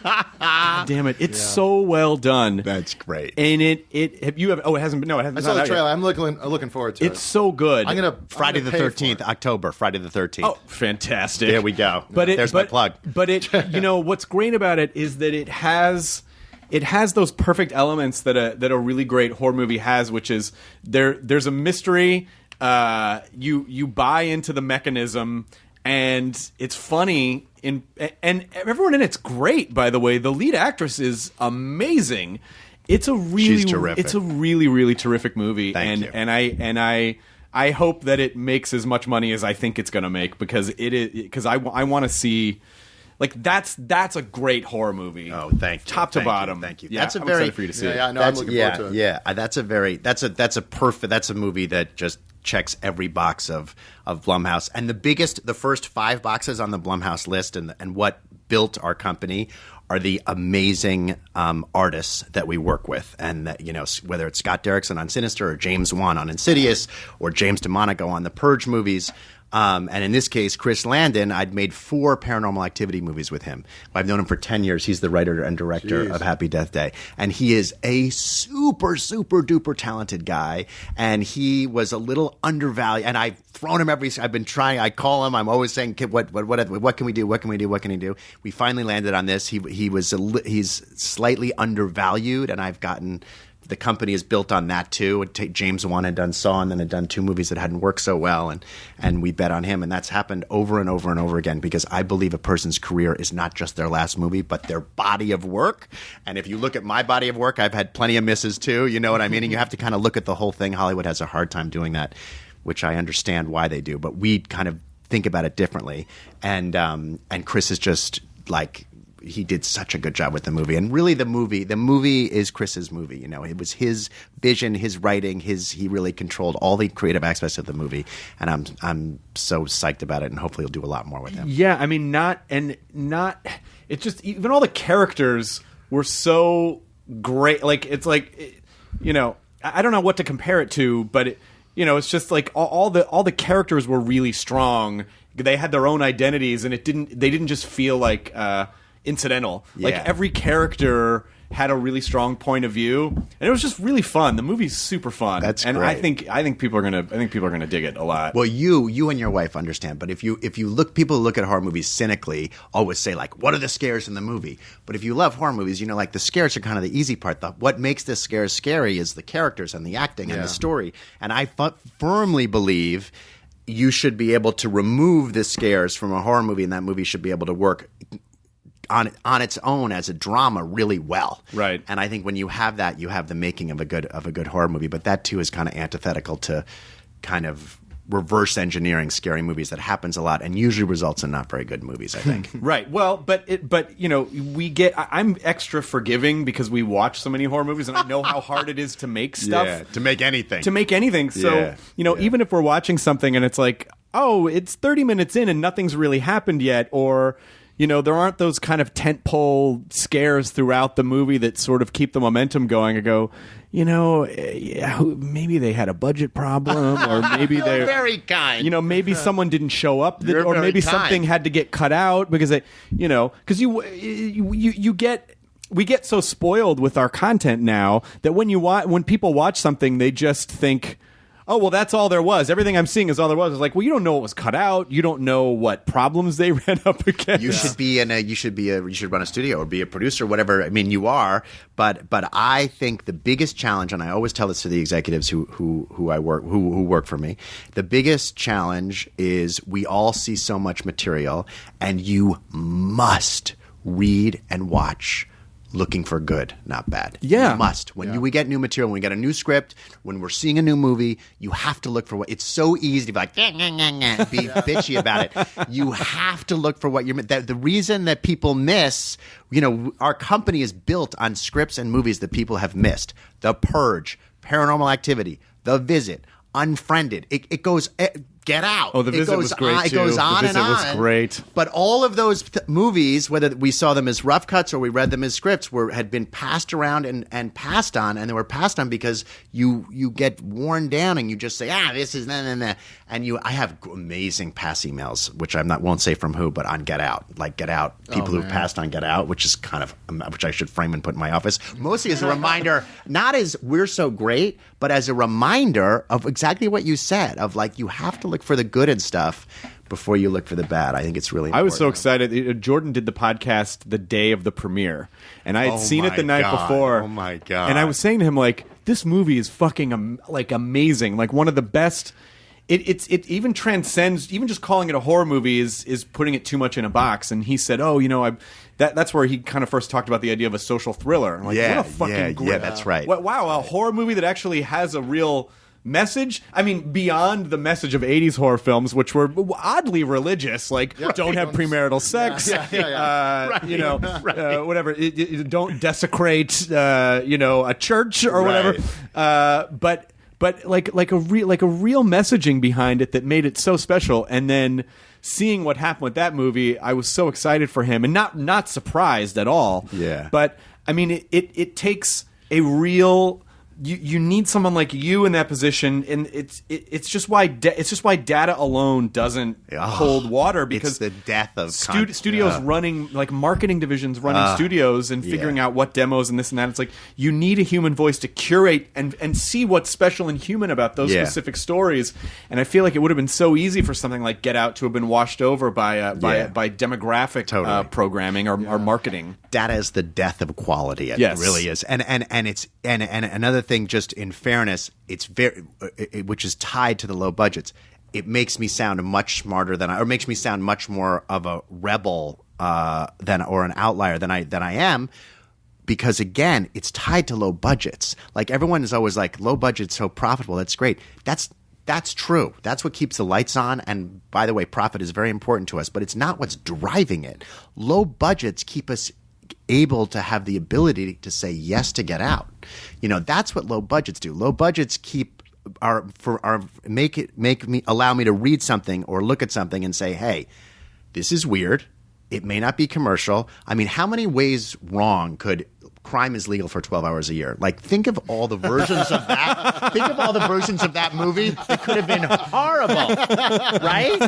God damn it. It's so well done. That's great. And it hasn't been, no, it hasn't I been saw the out trailer. I'm looking forward to it. It's so good. I'm gonna Friday the 13th, October, Friday the 13th. Oh, fantastic. There we go. There's my plug. But what's great about it is that it has those perfect elements that a really great horror movie has, which is there's a mystery, you buy into the mechanism, and it's funny, and everyone in it's great, by the way. The lead actress is amazing. She's terrific. It's a really, really terrific movie. Thank you. And I hope that it makes as much money as I think it's going to make because I want to see. That's a great horror movie. Oh, thank you. Top to bottom. Thank you. Yeah, That's I'm excited for you to see it. Yeah, no, I'm looking forward to it. Yeah, that's a movie that just checks every box of Blumhouse. And the first 5 boxes on the Blumhouse list and what built our company are the amazing artists that we work with. And that, whether it's Scott Derrickson on Sinister or James Wan on Insidious or James DeMonaco on the Purge movies. And in this case, Chris Landon, I'd made 4 Paranormal Activity movies with him. I've known him for 10 years. He's the writer and director of Happy Death Day. And he is a super, super duper talented guy. And he was a little undervalued. And I've thrown him I've been trying. I call him. I'm always saying, what can we do? What can we do? What can he do? We finally landed on this. He's slightly undervalued. And I've gotten... The company is built on that too. James Wan had done Saw and then had done 2 movies that hadn't worked so well, and we bet on him. And that's happened over and over and over again because I believe a person's career is not just their last movie, but their body of work. And if you look at my body of work, I've had plenty of misses too. You know what I mean? And you have to kind of look at the whole thing. Hollywood has a hard time doing that, which I understand why they do, but we kind of think about it differently. And Chris is just like... he did such a good job with the movie. And really, the movie is Chris's movie. You know, it was his vision, his writing, he really controlled all the creative aspects of the movie. And I'm so psyched about it. And hopefully, he'll do a lot more with him. Yeah, I mean, it's just even all the characters were so great. Like it's like, you know, I don't know what to compare it to, but you know, it's just like all the characters were really strong. They had their own identities, and they didn't just feel like incidental. Yeah. Like every character had a really strong point of view, and it was just really fun. The movie's super fun. That's and great. I think people are gonna dig it a lot. Well, you and your wife understand, but if you look, people who look at horror movies cynically always say like, "What are the scares in the movie?" But if you love horror movies, you know, like the scares are kind of the easy part. What makes the scares scary is the characters and the acting and the story. And I firmly believe you should be able to remove the scares from a horror movie, and that movie should be able to work on its own as a drama really well. Right. And I think when you have that, you have the making of a good horror movie. But that too is kind of antithetical to kind of reverse engineering scary movies that happens a lot and usually results in not very good movies, I think. Right. Well, but you know, I'm extra forgiving because we watch so many horror movies, and I know how hard it is to make stuff. Yeah, to make anything. So, you know, even if we're watching something and it's like, oh, it's 30 minutes in and nothing's really happened yet, or you know, there aren't those kind of tentpole scares throughout the movie that sort of keep the momentum going. I go, you know, maybe they had a budget problem, or maybe they're very kind. You know, maybe someone didn't show up, or maybe something had to get cut out because we get so spoiled with our content now that when people watch something, they just think, oh, well, that's all there was. Everything I'm seeing is all there was. It's like, well, you don't know what was cut out. You don't know what problems they ran up against. You should run a studio or be a producer, whatever. I mean, you are, but I think the biggest challenge, and I always tell this to the executives who work for me, the biggest challenge is we all see so much material, and you must read and watch looking for good, not bad. Yeah. You must. We get new material, when we get a new script, when we're seeing a new movie, you have to look for what – it's so easy to be like, be bitchy about it. You have to look for what you're – the reason that people miss – you know, our company is built on scripts and movies that people have missed. The Purge, Paranormal Activity, The Visit, Unfriended. It goes – Get Out. Oh, The Visit was great, too. It goes on The Visit and on. was great. But all of those movies, whether we saw them as rough cuts or we read them as scripts, had been passed around and passed on, and they were passed on because you get worn down and you just say, this is nah. And I have amazing pass emails, which won't say from who, but on Get Out. Like Get Out, people who've passed on Get Out, which is kind of which I should frame and put in my office. Mostly as a reminder, not as we're so great, but as a reminder of exactly what you said, of like you have to look for the good and stuff before you look for the bad. I think it's really important. I was so excited. Jordan did the podcast the day of the premiere, and I had seen it the night before. Oh my God. And I was saying to him, like, this movie is fucking amazing. Like, one of the best. It even transcends, even just calling it a horror movie is putting it too much in a box. And he said, oh, you know, that's where he kind of first talked about the idea of a social thriller. I'm like, what a fucking great, that's right. Wow, a horror movie that actually has a real message. I mean, beyond the message of 80s horror films, which were oddly religious, like don't have premarital sex, you know, whatever. Don't desecrate, you know, a church or whatever. But like a real messaging behind it that made it so special. And then seeing what happened with that movie, I was so excited for him and not surprised at all. Yeah. But I mean, it takes a real. You need someone like you in that position, and it's just why data alone doesn't hold water, because it's the death of studios running, like marketing divisions running studios and figuring out what demos and this and that. It's like you need a human voice to curate and see what's special and human about those specific stories. And I feel like it would have been so easy for something like Get Out to have been washed over by demographic programming or marketing. Data is the death of quality. It really is. And it's and another thing, just in fairness, it's which is tied to the low budgets. It makes me sound much smarter or makes me sound much more of a rebel or an outlier than I am, because again, it's tied to low budgets. Like everyone is always like, low budget's so profitable. That's great. That's true. That's what keeps the lights on. And by the way, profit is very important to us, but it's not what's driving it. Low budgets keep us able to have the ability to say yes to Get Out. That's what low budgets do. Low budgets allow me to read something or look at something and say, hey, this is weird. It may not be commercial. I mean, how many ways wrong could crime is legal for 12 hours a year? Like, think of all the versions of that. Think of all the versions of that movie that could have been horrible, right?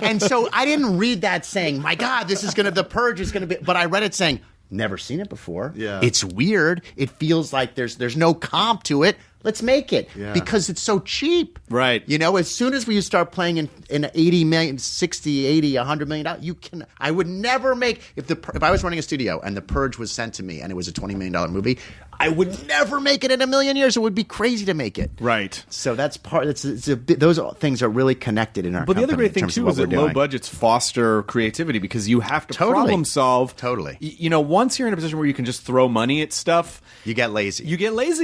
And so I didn't read that saying, my God, The Purge is going to be, but I read it saying, never seen it before. Yeah. It's weird. It feels like there's no comp to it. Let's make it because it's so cheap. Right. As soon as we start playing in 80 million, 60, 80, $100 million, I would never make, if I was running a studio and The Purge was sent to me and it was a $20 million movie, I would never make it in a million years. It would be crazy to make it. Right. So that's part. Those things are really connected in our. But the company other great thing too is that low budgets foster creativity because you have to problem solve. Totally. Once you're in a position where you can just throw money at stuff, you get lazy.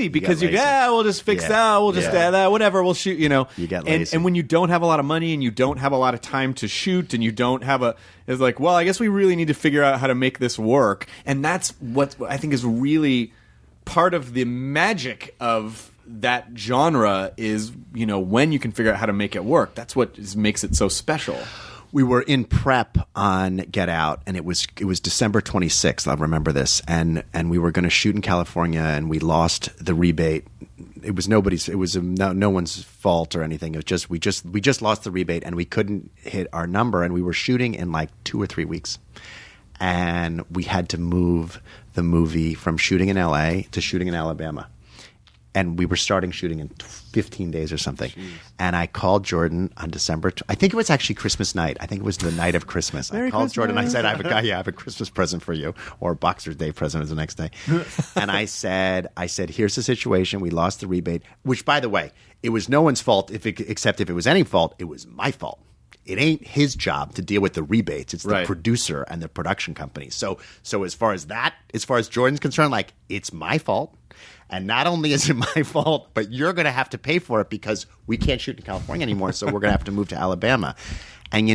Because we'll just fix that. We'll just add that. Whatever. We'll shoot. You get lazy. And when you don't have a lot of money and you don't have a lot of time to shoot and you don't have it's like, well, I guess we really need to figure out how to make this work. And that's what I think is really part of the magic of that genre is, when you can figure out how to make it work. That's what makes it so special. We were in prep on Get Out, and it was December 26th. I'll remember this, and we were going to shoot in California, and we lost the rebate. It was no one's fault or anything. It was just we just lost the rebate, and we couldn't hit our number, and we were shooting in like 2 or 3 weeks, and we had to move the movie from shooting in LA to shooting in Alabama. And we were starting shooting in 15 days or something. Jeez. And I called Jordan on December. I think it was actually Christmas night. I think it was the night of Christmas. I called Jordan. I said, I have a Christmas present for you. Or a Boxer's Day present was the next day. And I said, here's the situation. We lost the rebate. Which, by the way, it was no one's fault except if it was any fault, it was my fault. It ain't his job to deal with the rebates. It's the producer and the production company. So as far as Jordan's concerned, like, it's my fault. And not only is it my fault, but you're going to have to pay for it because we can't shoot in California anymore, so we're going to have to move to Alabama. And,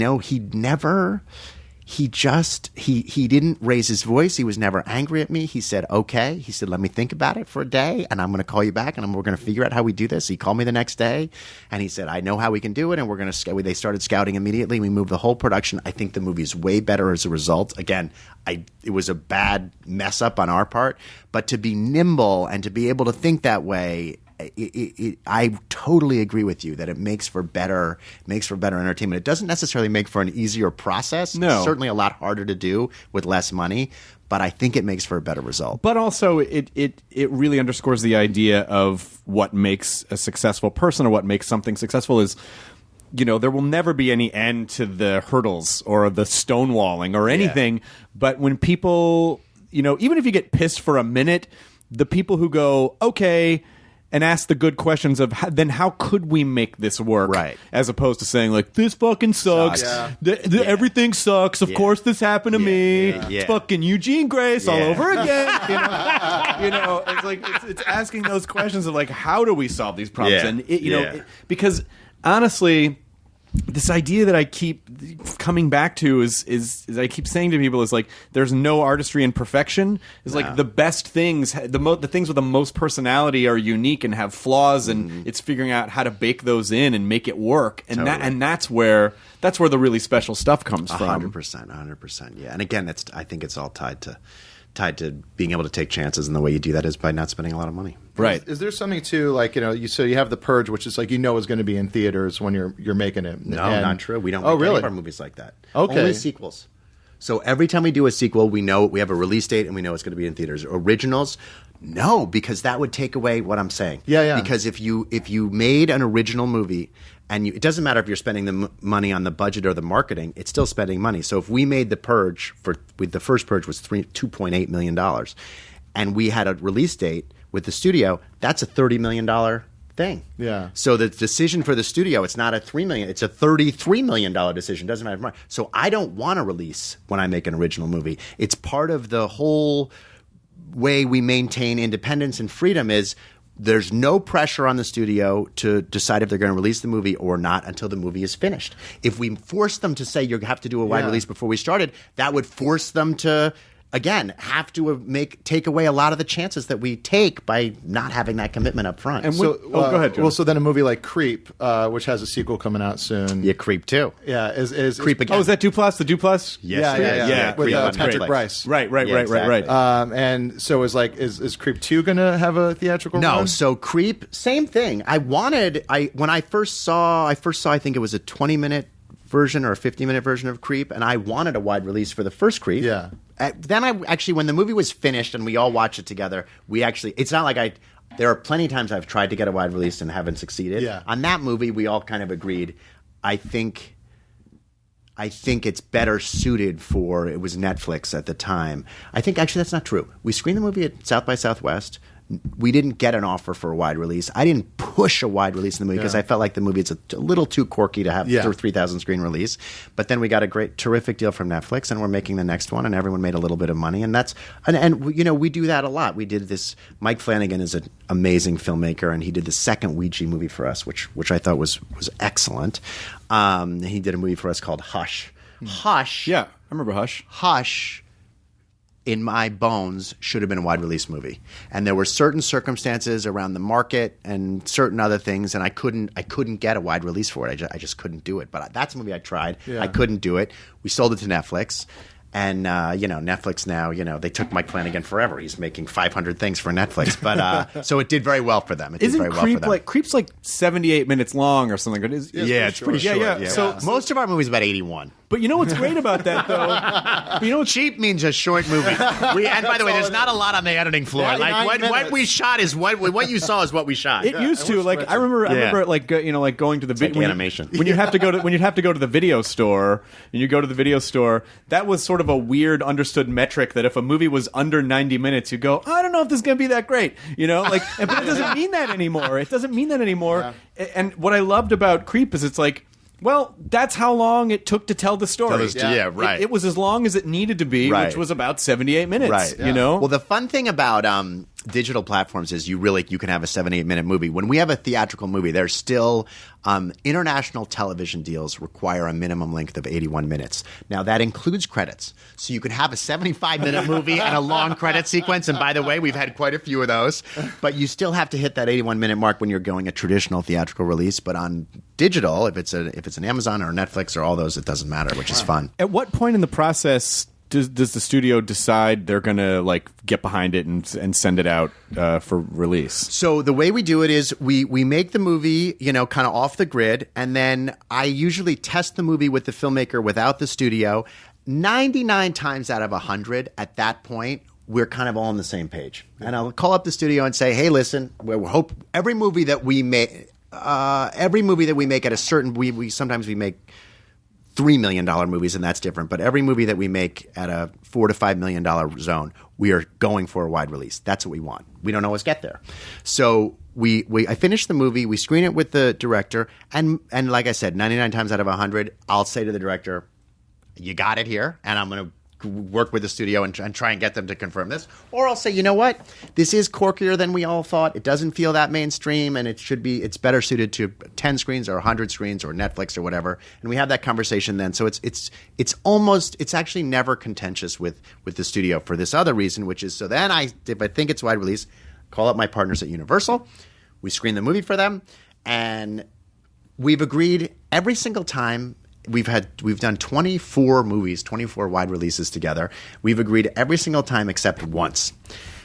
he didn't raise his voice. He was never angry at me. He said, okay. He said, let me think about it for a day, and I'm going to call you back, and we're going to figure out how we do this. He called me the next day, and he said, I know how we can do it, and we're going to – they started scouting immediately. We moved the whole production. I think the movie is way better as a result. Again, it was a bad mess up on our part, but to be nimble and to be able to think that way – I totally agree with you that it makes for better entertainment. It doesn't necessarily make for an easier process. No. It's certainly a lot harder to do with less money, but I think it makes for a better result. But also it really underscores the idea of what makes a successful person or what makes something successful is, there will never be any end to the hurdles or the stonewalling or anything. Yeah. But when people, even if you get pissed for a minute, the people who go, okay, and ask the good questions of then how could we make this work? Right. As opposed to saying like, this fucking sucks. Yeah. Everything sucks. Of course this happened to me. Yeah. It's fucking Eugene Grace all over again. It's like it's asking those questions of like, how do we solve these problems? Yeah. And because honestly, this idea that I keep coming back to is I keep saying to people is like there's no artistry in perfection. It's like the best things, the things with the most personality are unique and have flaws, and it's figuring out how to bake those in and make it work. And that's where the really special stuff comes from. 100%. Yeah, and again, I think it's all tied to being able to take chances, and the way you do that is by not spending a lot of money. Right. Is there something too, like, so you have The Purge, which is like, is going to be in theaters when you're making it. No, not true. We don't make any of our movies like that. Okay. Only sequels. So every time we do a sequel, we know we have a release date and we know it's going to be in theaters. Originals, no, because that would take away what I'm saying. Yeah. Because if you made an original movie, and it doesn't matter if you're spending the money on the budget or the marketing, it's still spending money. So if we made The Purge, the first Purge was $2.8 million, and we had a release date with the studio, that's a $30 million thing. Yeah. So the decision for the studio, it's not a $3 million, it's a $33 million decision. Doesn't matter. So I don't want to release when I make an original movie. It's part of the whole way we maintain independence and freedom is there's no pressure on the studio to decide if they're going to release the movie or not until the movie is finished. If we forced them to say you have to do a wide release before we started, that would force them to, again, have to take away a lot of the chances that we take by not having that commitment up front. And So, go ahead, Jonah. well, so then a movie like Creep, which has a sequel coming out soon. yeah, Creep too. Yeah, is Creep again. Oh, is that Duplass? The Duplass? Yes, Yeah, with Creep on Patrick Netflix. Bryce. Right. Yeah, exactly. And so is Creep 2 going to have a theatrical No, run? so Creep, same thing. When I first saw, I think it was a 20-minute version or a 50-minute version of Creep, and I wanted a wide release for the first Creep. Yeah. Then when the movie was finished and we all watched it together, it's not like there are plenty of times I've tried to get a wide release and haven't succeeded. Yeah. On that movie, we all kind of agreed, I think it's better suited for, it was Netflix at the time. I think actually that's not true. We screened the movie at South by Southwest. We didn't get an offer for a wide release. I didn't push a wide release in the movie because I felt like the movie is a little too quirky to have a 3,000 screen release. But then we got a terrific deal from Netflix, and we're making the next one, and everyone made a little bit of money. And we do that a lot. We did this. Mike Flanagan is an amazing filmmaker, and he did the second Ouija movie for us, which I thought was excellent. He did a movie for us called Hush. Hush. Yeah, I remember Hush. Hush, in my bones, should have been a wide release movie. And there were certain circumstances around the market and certain other things, and I couldn't get a wide release for it. I just couldn't do it. But that's a movie I tried. Yeah. I couldn't do it. We sold it to Netflix. And, Netflix now, they took Mike Flanagan forever. He's making 500 things for Netflix. But so it did very well for them. Isn't Creep's like 78 minutes long or something? It's pretty short. Yeah. So most of our movies about 81. But you know what's great about that, though? You know what's Cheap means a short movie. And by the way, there's not a lot on the editing floor. Like what we shot is what you saw is what we shot. It used to. Like I remember like going to the like animation. when you have to go to the video store and you go to the video store. That was sort of a weird understood metric that if a movie was under 90 minutes, you go, I don't know if this is going to be that great. But it doesn't mean that anymore. It doesn't mean that anymore. Yeah. And what I loved about Creep is it's like, well, that's how long it took to tell the story. Right. It was as long as it needed to be, right. which was about 78 minutes. Right. You know. Well, the fun thing about digital platforms is you can have a 78-minute movie. When we have a theatrical movie, there's still international television deals require a minimum length of 81 minutes. Now that includes credits, so you can have a 75-minute movie and a long credit sequence. And by the way, we've had quite a few of those. But you still have to hit that 81-minute mark when you're going a traditional theatrical release. But on digital, if it's an Amazon or Netflix or all those, it doesn't matter, which is fun. At what point in the process does the studio decide they're going to get behind it and send it out for release? So the way we do it is we make the movie, kind of off the grid, and then I usually test the movie with the filmmaker without the studio. 99 times out of 100 at that point, we're kind of all on the same page. And I'll call up the studio and say, hey, listen, we hope every movie that we make at a certain we sometimes we make $3 million movies, and that's different. But every movie that we make at a $4 to $5 million zone, we are going for a wide release. That's what we want. We don't always get there. So I finish the movie, we screen it with the director, and like I said, 99 times out of 100, I'll say to the director, you got it here, and I'm going to work with the studio and try and get them to confirm this. Or I'll say, you know what? This is quirkier than we all thought. It doesn't feel that mainstream, and it's better suited to 10 screens or 100 screens or Netflix or whatever. And we have that conversation then. So it's actually never contentious with the studio for this other reason, which is if I think it's wide release, call up my partners at Universal. We screen the movie for them, and we've agreed every single time. We've done 24 movies, 24 wide releases together. We've agreed every single time except once.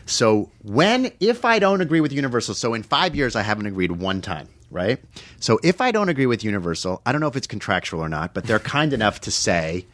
So if I don't agree with Universal, so in 5 years I haven't agreed one time, right? So if I don't agree with Universal, I don't know if it's contractual or not, but they're kind enough to say,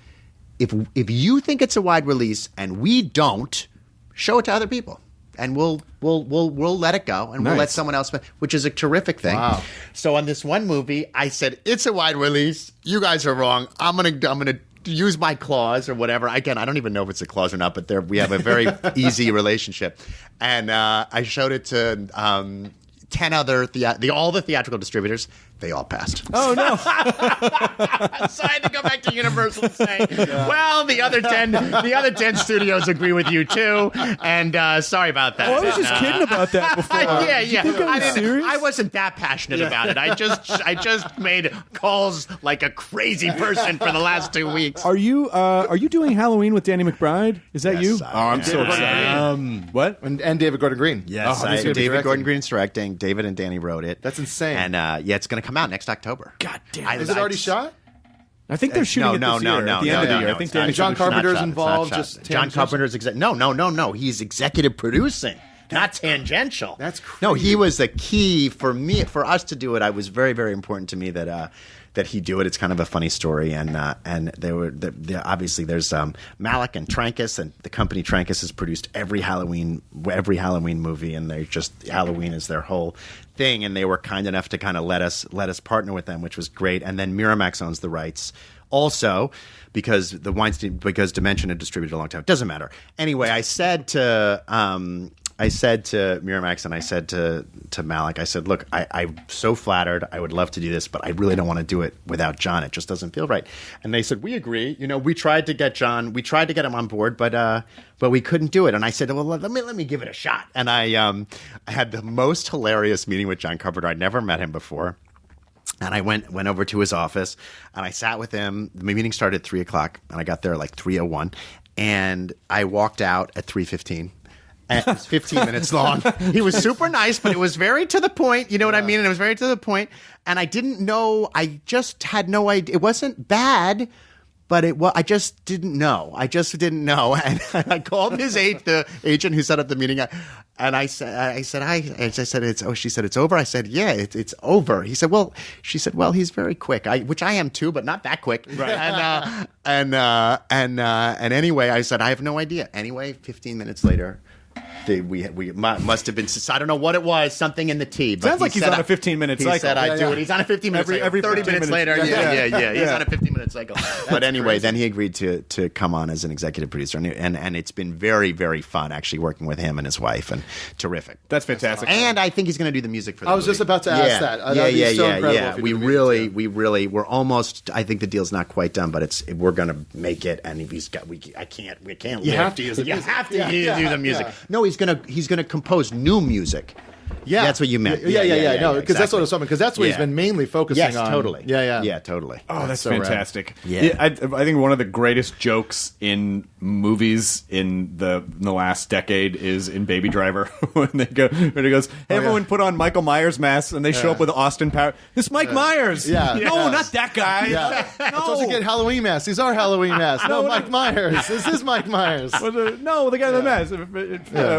if you think it's a wide release and we don't, show it to other people. And we'll let it go, and we'll let someone else, which is a terrific thing. Wow. So on this one movie, I said it's a wide release. You guys are wrong. I'm gonna use my clause or whatever. Again, I don't even know if it's a clause or not, but we have a very easy relationship. And I showed it to 10 other all the theatrical distributors. They all passed. Oh no! So I had to go back to Universal and say, well, the other 10 studios agree with you too, and sorry about that. I was just kidding about that before. Yeah. Did you think I was serious? I wasn't that passionate about it. I just made calls like a crazy person for the last 2 weeks. Are you doing Halloween with Danny McBride? Is that you? Oh, I'm so excited. What? And David Gordon Green. Yes, he's gonna be David directing. Gordon Green's directing. David and Danny wrote it. That's insane. And it's going to come out next October. God damn. Is it already shot? I think they're shooting it this year. At the end of the year. I think Danny John it's not Carpenter's shot. involved. It's not Just shot. John tangential? Carpenter's No. He's executive producing, not tangential. That's No, crazy. he was the key for us to do it. I was very, very important to me that he do it. It's kind of a funny story, and obviously there's Malik and Trancas, and the company Trancas has produced every Halloween movie, and they just Halloween is their whole thing, and they were kind enough to kind of let us partner with them, which was great. And then Miramax owns the rights also because Dimension had distributed a long time. It doesn't matter. Anyway, I said to Miramax and I said to Malik, I said, look, I'm so flattered. I would love to do this, but I really don't want to do it without John. It just doesn't feel right. And they said, we agree. We tried to get John. We tried to get him on board, but we couldn't do it. And I said, well, let me give it a shot. And I had the most hilarious meeting with John Carpenter. I'd never met him before. And I went over to his office, and I sat with him. The meeting started at 3:00, and I got there like 3:01. And I walked out at 3:15. And it was 15 minutes long. He was super nice, but it was very to the point. You know what I mean? And it was very to the point. And I didn't know. I just had no idea. It wasn't bad, but I just didn't know. And I called the agent who set up the meeting. And I said, she said, it's over. I said, yeah, it's over. He said, she said, he's very quick. Which I am too, but not that quick. Right. And anyway, I said, I have no idea. Anyway, 15 minutes later, we must have been. I don't know what it was. Something in the tea. But sounds like he's on a 15-minute cycle. He said I do it. He's on a 15-minute cycle. Every 30 minutes later. Yeah. He's on a 15-minute cycle. But anyway, crazy. then he agreed to come on as an executive producer, and it's been very, very fun actually working with him and his wife, and terrific. That's fantastic. And I think he's going to do the music for the I was movie. just about to ask that. That'd be so incredible if you did the music, We're almost. I think the deal's not quite done, but we're going to make it. And if he's got, we can't. You have to use the music. You have to do the music. No, he's going to compose new music. Yeah, that's what you meant. Yeah. No, because that's what I was talking. Because that's what he's Yeah. been mainly focusing on. Yes, totally. Yeah. Totally. Oh, that's so rad. fantastic. Yeah. I think one of the greatest jokes in movies in the last decade is in Baby Driver when he goes, hey, everyone put on Michael Myers masks, and they show up with Austin Powers. This Mike Myers. Yeah. No, Yes. not that guy. Yeah. No. Supposed to get Halloween masks. These are Halloween masks. No, Mike Myers. This is Mike Myers. No, the guy in the mask.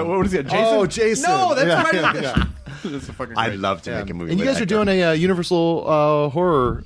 What is it? Jason? Oh, Jason. No, that's Yeah. right. Yeah. That's fucking I'd great. love to make a movie. And you with guys that are doing guy. a Universal horror.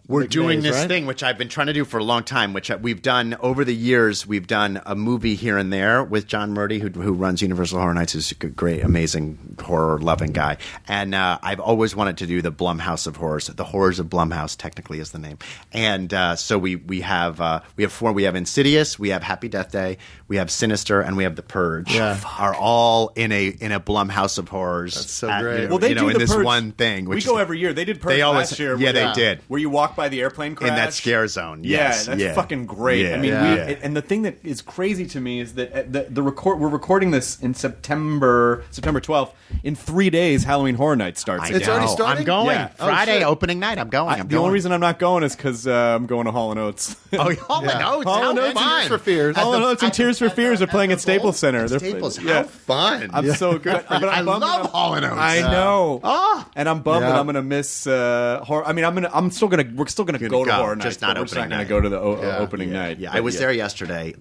We're doing this right? thing, which I've been trying to do for a long time, which we've done over the years. We've done a movie here and there with John Murdy, who runs Universal Horror Nights, who's a great, amazing, horror-loving guy. And I've always wanted to do the Blumhouse of Horrors. The Horrors of Blumhouse, technically, is the name. And so we have four. We have Insidious, we have Happy Death Day, we have Sinister, and we have The Purge. Yeah. Are all in a Blumhouse of Horrors. That's so great. Well, they do in the this Purge. one thing. We Which go is- every year. They did Purge They always- last year. yeah, they where- did. Where you walk by the airplane crash. in that scare zone. Yes. Yeah, that's fucking great. Yeah. I mean, Yeah. and the thing that is crazy to me is that we're recording this in September 12th. In 3 days, Halloween Horror Night starts. It's already starting? I'm going. Yeah. Oh, Friday shit. opening night. I'm going. The only reason I'm not going is because I'm going to Hall & Oates. Oh, Hall & Oates. Hall How & Oates fun. Tears for Fears. Hall & Oates and Tears for Fears are playing at Staples Center. They're Staples. yeah. How fun. I'm so good. But I I'm bummed love that Hall & Oates. I know. And I'm bummed Yeah. that I'm going to miss horror. I mean, we're still going to go to Horror Night. just not but we're just opening not night. going to go to the opening night. Yeah, But I was there yesterday,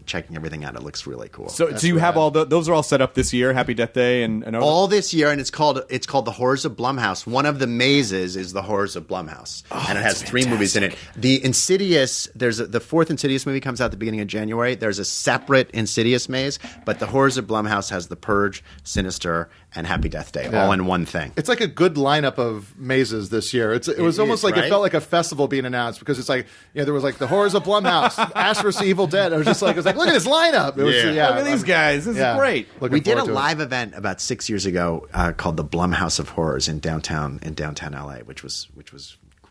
checking everything out. It looks really cool. So you have all those are all set up this year. Happy Death Day and all this year, and it's called The Horrors of Blumhouse. One of the mazes is The Horrors of Blumhouse, and it has 3 movies in it. The Insidious, the 4th Insidious movie comes out at the beginning of January. There's a separate Insidious maze, but The Horrors of Blumhouse has The Purge, Sinister, and Happy Happy Death Day, all in one thing. It's like a good lineup of mazes this year. It was almost like right? It felt like a festival being announced because it's like there was like the Horrors of Blumhouse, Ash vs. Evil Dead. It was like look at this lineup. It was, Look at these guys. This is great. We did a live event about 6 years ago called the Blumhouse of Horrors in downtown LA, which was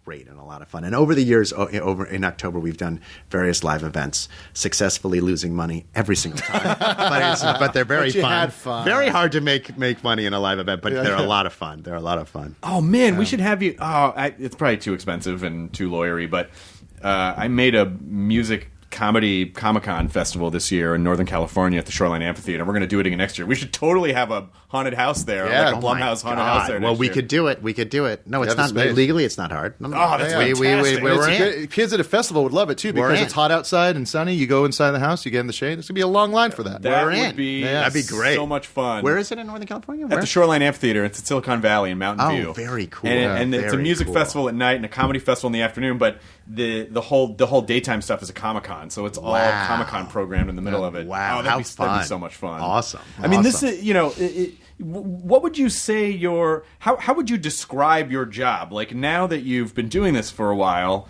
great and a lot of fun. And over the years, over in October, we've done various live events, successfully losing money every single time. but they're very But you fun. had fun. Very hard to make money in a live event, but they're a lot of fun. They're a lot of fun. Oh man, we should have you. It's probably too expensive and too lawyery, but I made a music comedy Comic-Con festival this year in Northern California at the Shoreline Amphitheater. We're going to do it again next year. We should totally have a haunted house there, like a Blumhouse haunted house there. Well, we could do it. We could do it. No, it's not legally. It's not hard. No, that's fantastic. We're in. Kids at a festival would love it too because it's hot outside and sunny. You go inside the house, you get in the shade. It's gonna be a long line for that. That We're in. would be That'd be great. So much fun. Where is it in Northern California? At the Shoreline Amphitheater. It's at Silicon Valley in Mountain View. Oh, very cool. And it's a Very music cool. festival at night and a comedy festival in the afternoon. But the whole daytime stuff is a Comic-Con, so it's all Comic-Con programmed in the middle of it. Wow, that'd be fun. so much fun. Awesome. I mean, this is what would you say how would you describe your job? Like now that you've been doing this for a while.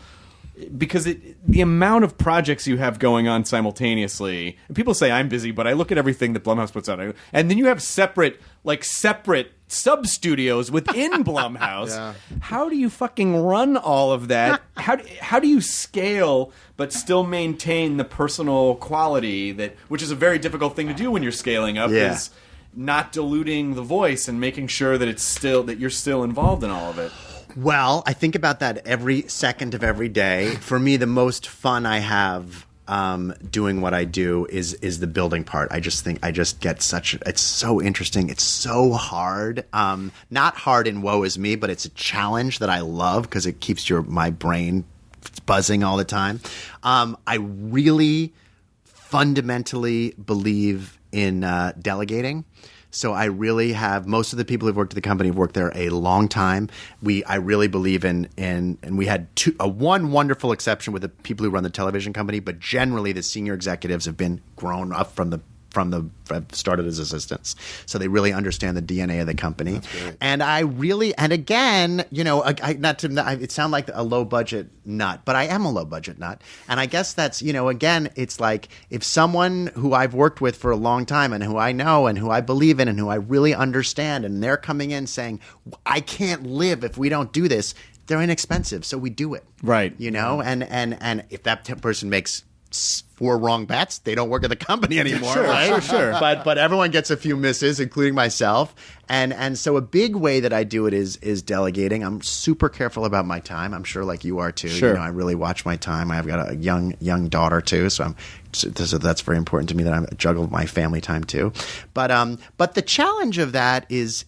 Because the amount of projects you have going on simultaneously, and people say I'm busy, but I look at everything that Blumhouse puts out, and then you have separate sub studios within Blumhouse. Yeah. How do you fucking run all of that? How do you scale but still maintain the personal quality which is a very difficult thing to do when you're scaling up? Yeah. Is not diluting the voice and making sure that you're still involved in all of it. Well, I think about that every second of every day. For me, the most fun I have doing what I do is the building part. I just get it's so interesting. It's so hard. Not hard in woe is me, but it's a challenge that I love because it keeps my brain buzzing all the time. I really fundamentally believe in delegating. So I really have most of the people who've worked at the company have worked there a long time. I really believe in and we had one wonderful exception with the people who run the television company, but generally the senior executives have been grown up from the started as assistants, so they really understand the DNA of the company. And again, it sound like a low budget nut, but I am a low budget nut, and I guess that's again, it's like if someone who I've worked with for a long time and who I know and who I believe in and who I really understand, and they're coming in saying, I can't live if we don't do this. They're inexpensive, so we do it, right? And if that person makes 4 wrong bets, they don't work at the company anymore. Sure. But everyone gets a few misses, including myself. And so a big way that I do it is delegating. I'm super careful about my time. I'm sure like you are too. Sure. I really watch my time. I've got a young daughter too, so that's very important to me that I juggle my family time too. But the challenge of that is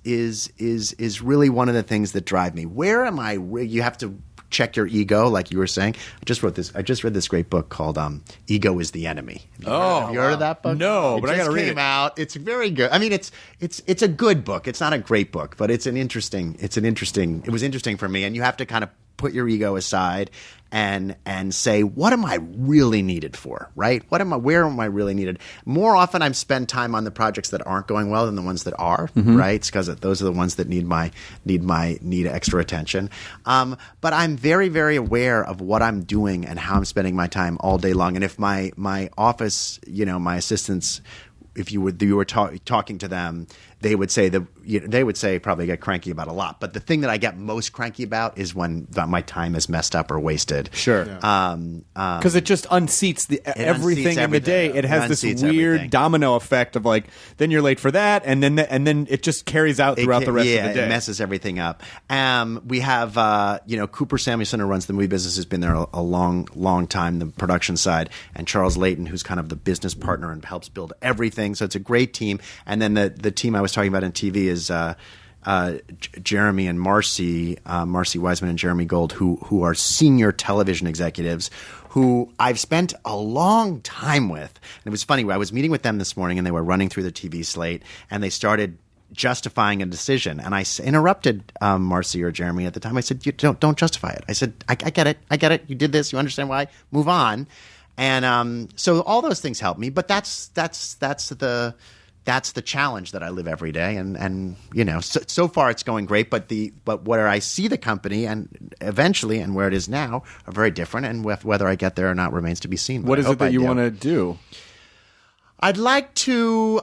really one of the things that drive me. Where am I? You have to check your ego, like you were saying. I just read this great book called Ego is the Enemy. Have you heard of that book? No, but I gotta read it. It came out. It's very good. I mean, it's a good book. It's not a great book, but it was interesting for me. And you have to kind of put your ego aside and say, what am I really needed for, right? Where am I really needed? More often I spend time on the projects that aren't going well than the ones that are, right? It's because those are the ones that need extra attention. But I'm very, very aware of what I'm doing and how I'm spending my time all day long. And if my office, my assistants, if you were talking to them, they would say probably get cranky about a lot. But the thing that I get most cranky about is when my time is messed up or wasted. Sure. Because it just unseats everything in the day. It has this weird domino effect of like, then you're late for that, and then it just carries out throughout the rest of the day. It messes everything up. We have Cooper Samuelson, who runs the movie business, has been there a long time, the production side, and Charles Layton, who's kind of the business partner and helps build everything. So it's a great team. And then the team I was talking about in TV is Jeremy and Marcy Wiseman and Jeremy Gold, who are senior television executives who I've spent a long time with. And it was funny, I was meeting with them this morning and they were running through the TV slate and they started justifying a decision. And I interrupted Marcy or Jeremy at the time. I said, don't justify it. I said, I get it. You did this. You understand why? Move on. And so all those things help me. But that's that's the challenge that I live every day. And so far it's going great, but where I see the company and eventually and where it is now are very different. And whether I get there or not remains to be seen. What is it that you want to do? I'd like to.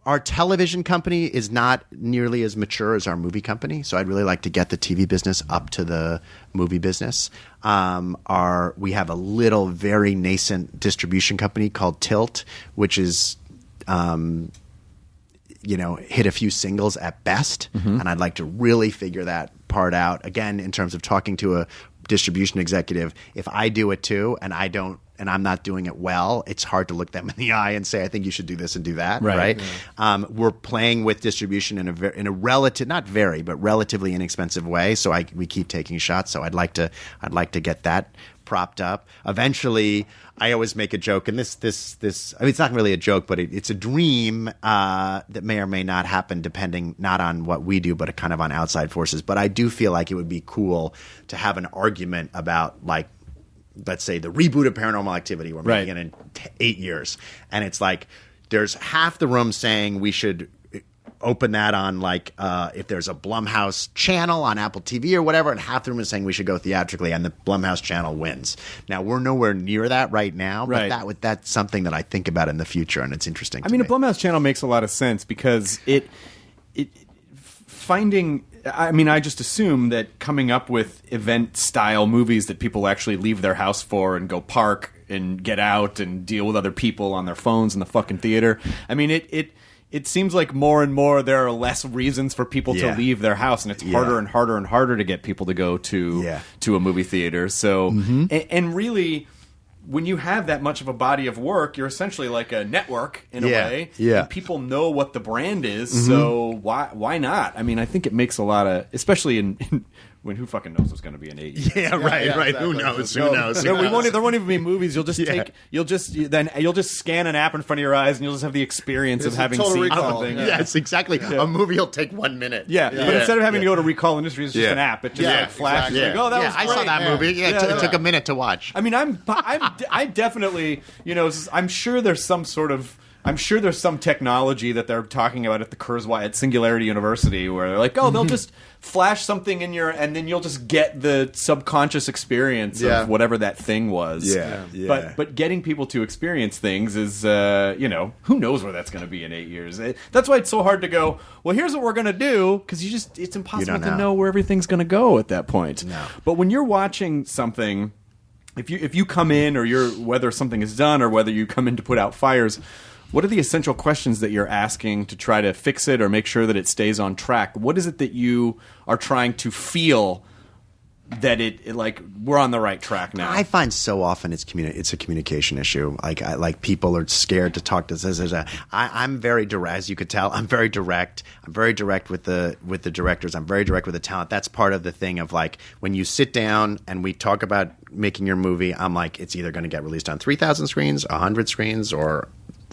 Our television company is not nearly as mature as our movie company, so I'd really like to get the TV business up to the movie business. We have a little, very nascent distribution company called Tilt, which is, hit a few singles at best, and I'd like to really figure that part out. Again, in terms of talking to a distribution executive, if I do it too, and I'm not doing it well, it's hard to look them in the eye and say, I think you should do this and do that, right? Yeah. We're playing with distribution in a relative, not very, but relatively inexpensive way. So we keep taking shots. So I'd like to get that propped up. Eventually, I always make a joke, and this I mean, it's not really a joke, but it's a dream that may or may not happen, depending not on what we do, but kind of on outside forces. But I do feel like it would be cool to have an argument about, like, let's say the reboot of Paranormal Activity. We're making it in 8 years. And it's like there's half the room saying we should open that on, like, if there's a Blumhouse channel on Apple TV or whatever, and half the room is saying we should go theatrically, and the Blumhouse channel wins. Now, we're nowhere near that right now, but that's something that I think about in the future, and it's interesting to me. A Blumhouse channel makes a lot of sense because I just assume that coming up with event-style movies that people actually leave their house for and go park and get out and deal with other people on their phones in the fucking theater. I mean, it seems like more and more there are less reasons for people to leave their house, and it's harder and harder and harder to get people to go to a movie theater. So, and really, when you have that much of a body of work, you're essentially like a network in a way. Yeah. And people know what the brand is, so why not? I mean, I think it makes a lot of, especially in when who fucking knows what's going to be in 8 years. Yeah, right. Exactly. Who knows? There won't even be movies. You'll just you'll just scan an app in front of your eyes, and you'll just have the experience of having seen something. Yes, exactly. Yeah. A movie will take 1 minute. Yeah, but instead of having to go to Recall Industries, it's just an app. It just flashes. Yeah. Like, oh, that was great. I saw that movie. It took a minute to watch. I mean, I definitely, I'm sure there's some technology that they're talking about at the Kurzweil at Singularity University where they're like, oh, they'll just flash something in and then you'll just get the subconscious experience of whatever that thing was. Yeah. But getting people to experience things is, who knows where that's going to be in 8 years. That's why it's so hard to go, well, here's what we're going to do, because it's impossible to know where everything's going to go at that point. No. But when you're watching something, if you come in, or whether something is done or whether you come in to put out fires, what are the essential questions that you're asking to try to fix it or make sure that it stays on track? What is it that you are trying to feel that it like we're on the right track now? I find so often it's a communication issue. Like people are scared to talk to us. I'm very direct, as you could tell. I'm very direct. I'm very direct with the directors. I'm very direct with the talent. That's part of the thing of, like, when you sit down and we talk about making your movie, I'm like, it's either going to get released on 3,000 screens, 100 screens, or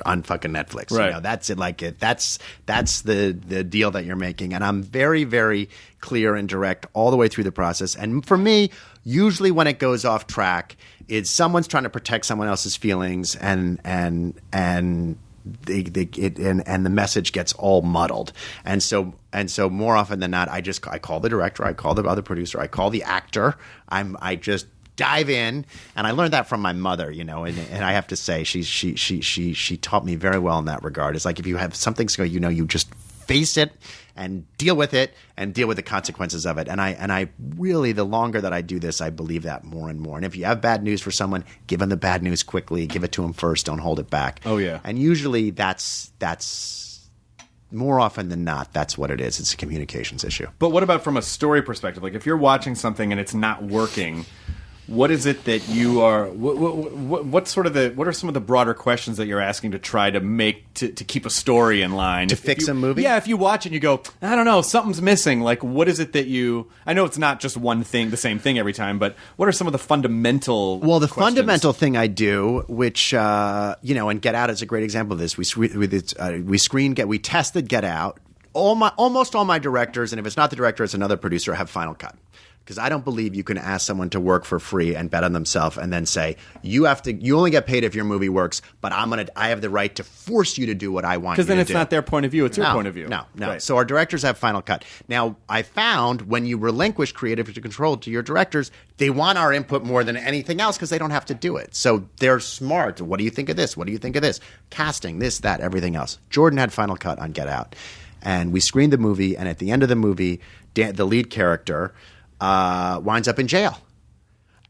on fucking Netflix. Right. That's it. Like it. That's the deal that you're making. And I'm very, very clear and direct all the way through the process. And for me, usually when it goes off track, it's someone's trying to protect someone else's feelings, and the message gets all muddled. And so more often than not, I call the director, I call the other producer, I call the actor. I just dive in, and I learned that from my mother, and I have to say she taught me very well in that regard. It's like, if you have something so you just face it and deal with it and deal with the consequences of it. And I really, the longer that I do this, I believe that more and more. And if you have bad news for someone, give them the bad news quickly, give it to them first, don't hold it back. Oh yeah. And usually that's more often than not, that's what it is. It's a communications issue. But what about from a story perspective? Like, if you're watching something and it's not working, what is it that you are? What are some of the broader questions that you're asking to try to make to keep a story in line? To fix a movie? Yeah, if you watch and you go, I don't know, something's missing. Like, what is it that you? I know it's not just one thing, the same thing every time, but what are some of the fundamental? Well, the questions? fundamental thing I do, which and Get Out is a great example of this. We tested Get Out. Almost all my directors, and if it's not the director, it's another producer, have Final Cut. because I don't believe you can ask someone to work for free and bet on themselves and then say you only get paid if your movie works, but I have the right to force you to do what I want you to do. Because then it's not their point of view, it's your point of view. No. Right. So our directors have final cut. Now, I found when you relinquish creative control to your directors, they want our input more than anything else because they don't have to do it. So they're smart. What do you think of this? What do you think of this? Casting, this, that, everything else. Jordan had final cut on Get Out. And we screened the movie, and at the end of the movie, the lead character winds up in jail.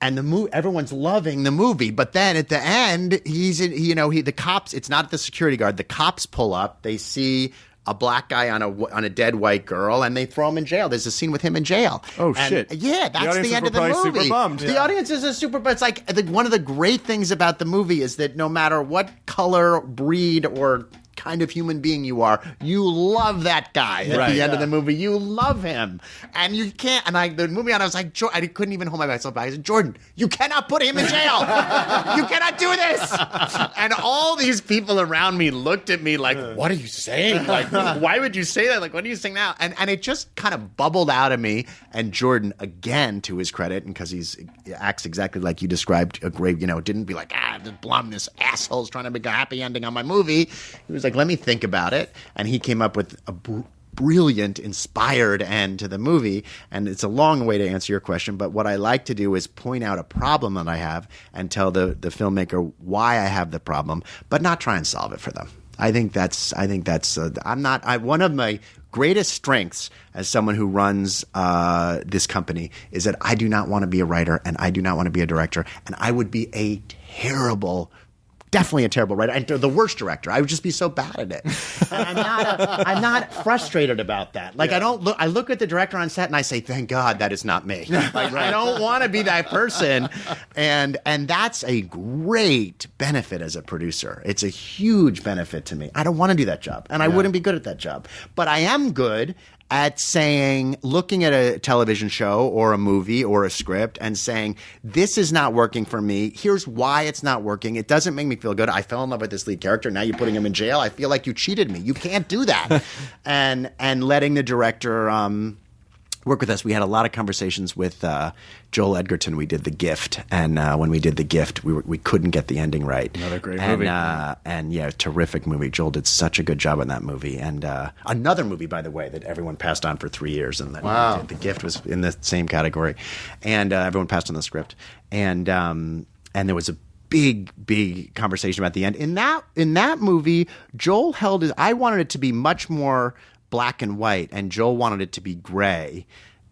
And everyone's loving the movie, but then at the end, the cops. It's not the security guard. The cops pull up. They see a black guy on a dead white girl, and they throw him in jail. There's a scene with him in jail. Oh, shit! Yeah, that's the end of the movie. Super bummed. The audience is super. But it's like one of the great things about the movie is that no matter what color, breed, or kind of human being you are, you love that guy at the end of the movie. You love him, and you can't. And the movie on, I was like, I couldn't even hold myself back. I said, Jordan, you cannot put him in jail. You cannot do this. And all these people around me looked at me like, what are you saying? Like, why would you say that? Like, what are you saying now? And it just kind of bubbled out of me. And Jordan, again, to his credit, and because he acts exactly like you described, a great, didn't be like, this Blum, this asshole's trying to make a happy ending on my movie. He was like, let me think about it. And he came up with a brilliant, inspired end to the movie. And it's a long way to answer your question, but what I like to do is point out a problem that I have and tell the filmmaker why I have the problem, but not try and solve it for them. One of my greatest strengths as someone who runs this company is that I do not want to be a writer and I do not want to be a director, and I would be definitely a terrible writer and the worst director. I would just be so bad at it. And I'm not frustrated about that. Like, I look at the director on set and I say, thank God that is not me. Like, I don't want to be that person. And that's a great benefit as a producer. It's a huge benefit to me. I don't want to do that job, and I wouldn't be good at that job. But I am good at looking at a television show or a movie or a script and saying, this is not working for me. Here's why it's not working. It doesn't make me feel good. I fell in love with this lead character. Now you're putting him in jail. I feel like you cheated me. You can't do that. and letting the director work with us. We had a lot of conversations with Joel Edgerton. We did The Gift, and when we did The Gift, we couldn't get the ending right. Another great movie. And terrific movie. Joel did such a good job on that movie. And another movie, by the way, that everyone passed on for 3 years. And then The Gift was in the same category. And everyone passed on the script. And there was a big conversation about the end. In that movie, Joel held I wanted it to be much more black and white, and Joel wanted it to be gray,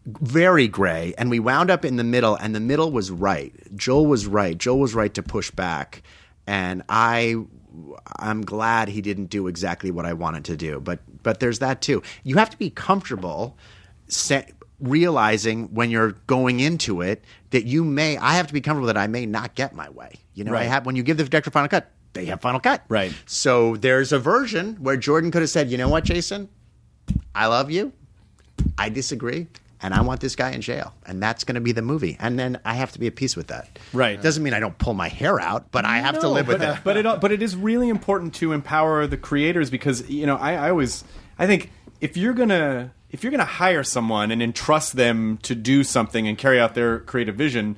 very gray, and we wound up in the middle, and the middle was right. Joel was right to push back, and I'm glad he didn't do exactly what I wanted to do, but there's that too. You have to be comfortable realizing when you're going into it that I have to be comfortable that I may not get my way. When you give the director final cut, they have final cut. Right. So there's a version where Jordan could have said, you know what, Jason? I love you. I disagree. And I want this guy in jail. And that's going to be the movie. And then I have to be at peace with that. Right. Doesn't mean I don't pull my hair out, but I have to live with it. But it is really important to empower the creators because, I think if you're gonna hire someone and entrust them to do something and carry out their creative vision,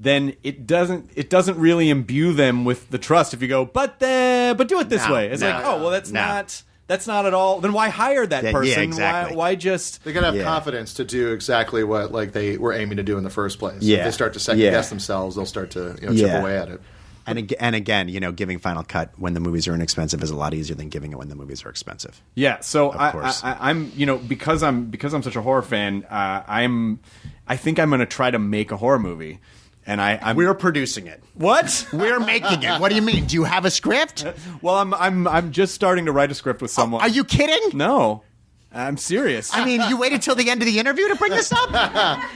then it doesn't really imbue them with the trust if you go, but do it this way. It's that's not at all. Then why hire that person? Yeah, exactly. Why just? They gotta have confidence to do exactly what they were aiming to do in the first place. Yeah. If they start to second guess themselves, they'll start to chip away at it. And again, giving final cut when the movies are inexpensive is a lot easier than giving it when the movies are expensive. Yeah. So of course. I'm because I'm such a horror fan. I think I'm going to try to make a horror movie. And we're producing it. What? We're making it. What do you mean? Do you have a script? Well, I'm just starting to write a script with someone. Are you kidding? No. I'm serious. I mean, you waited till the end of the interview to bring this up?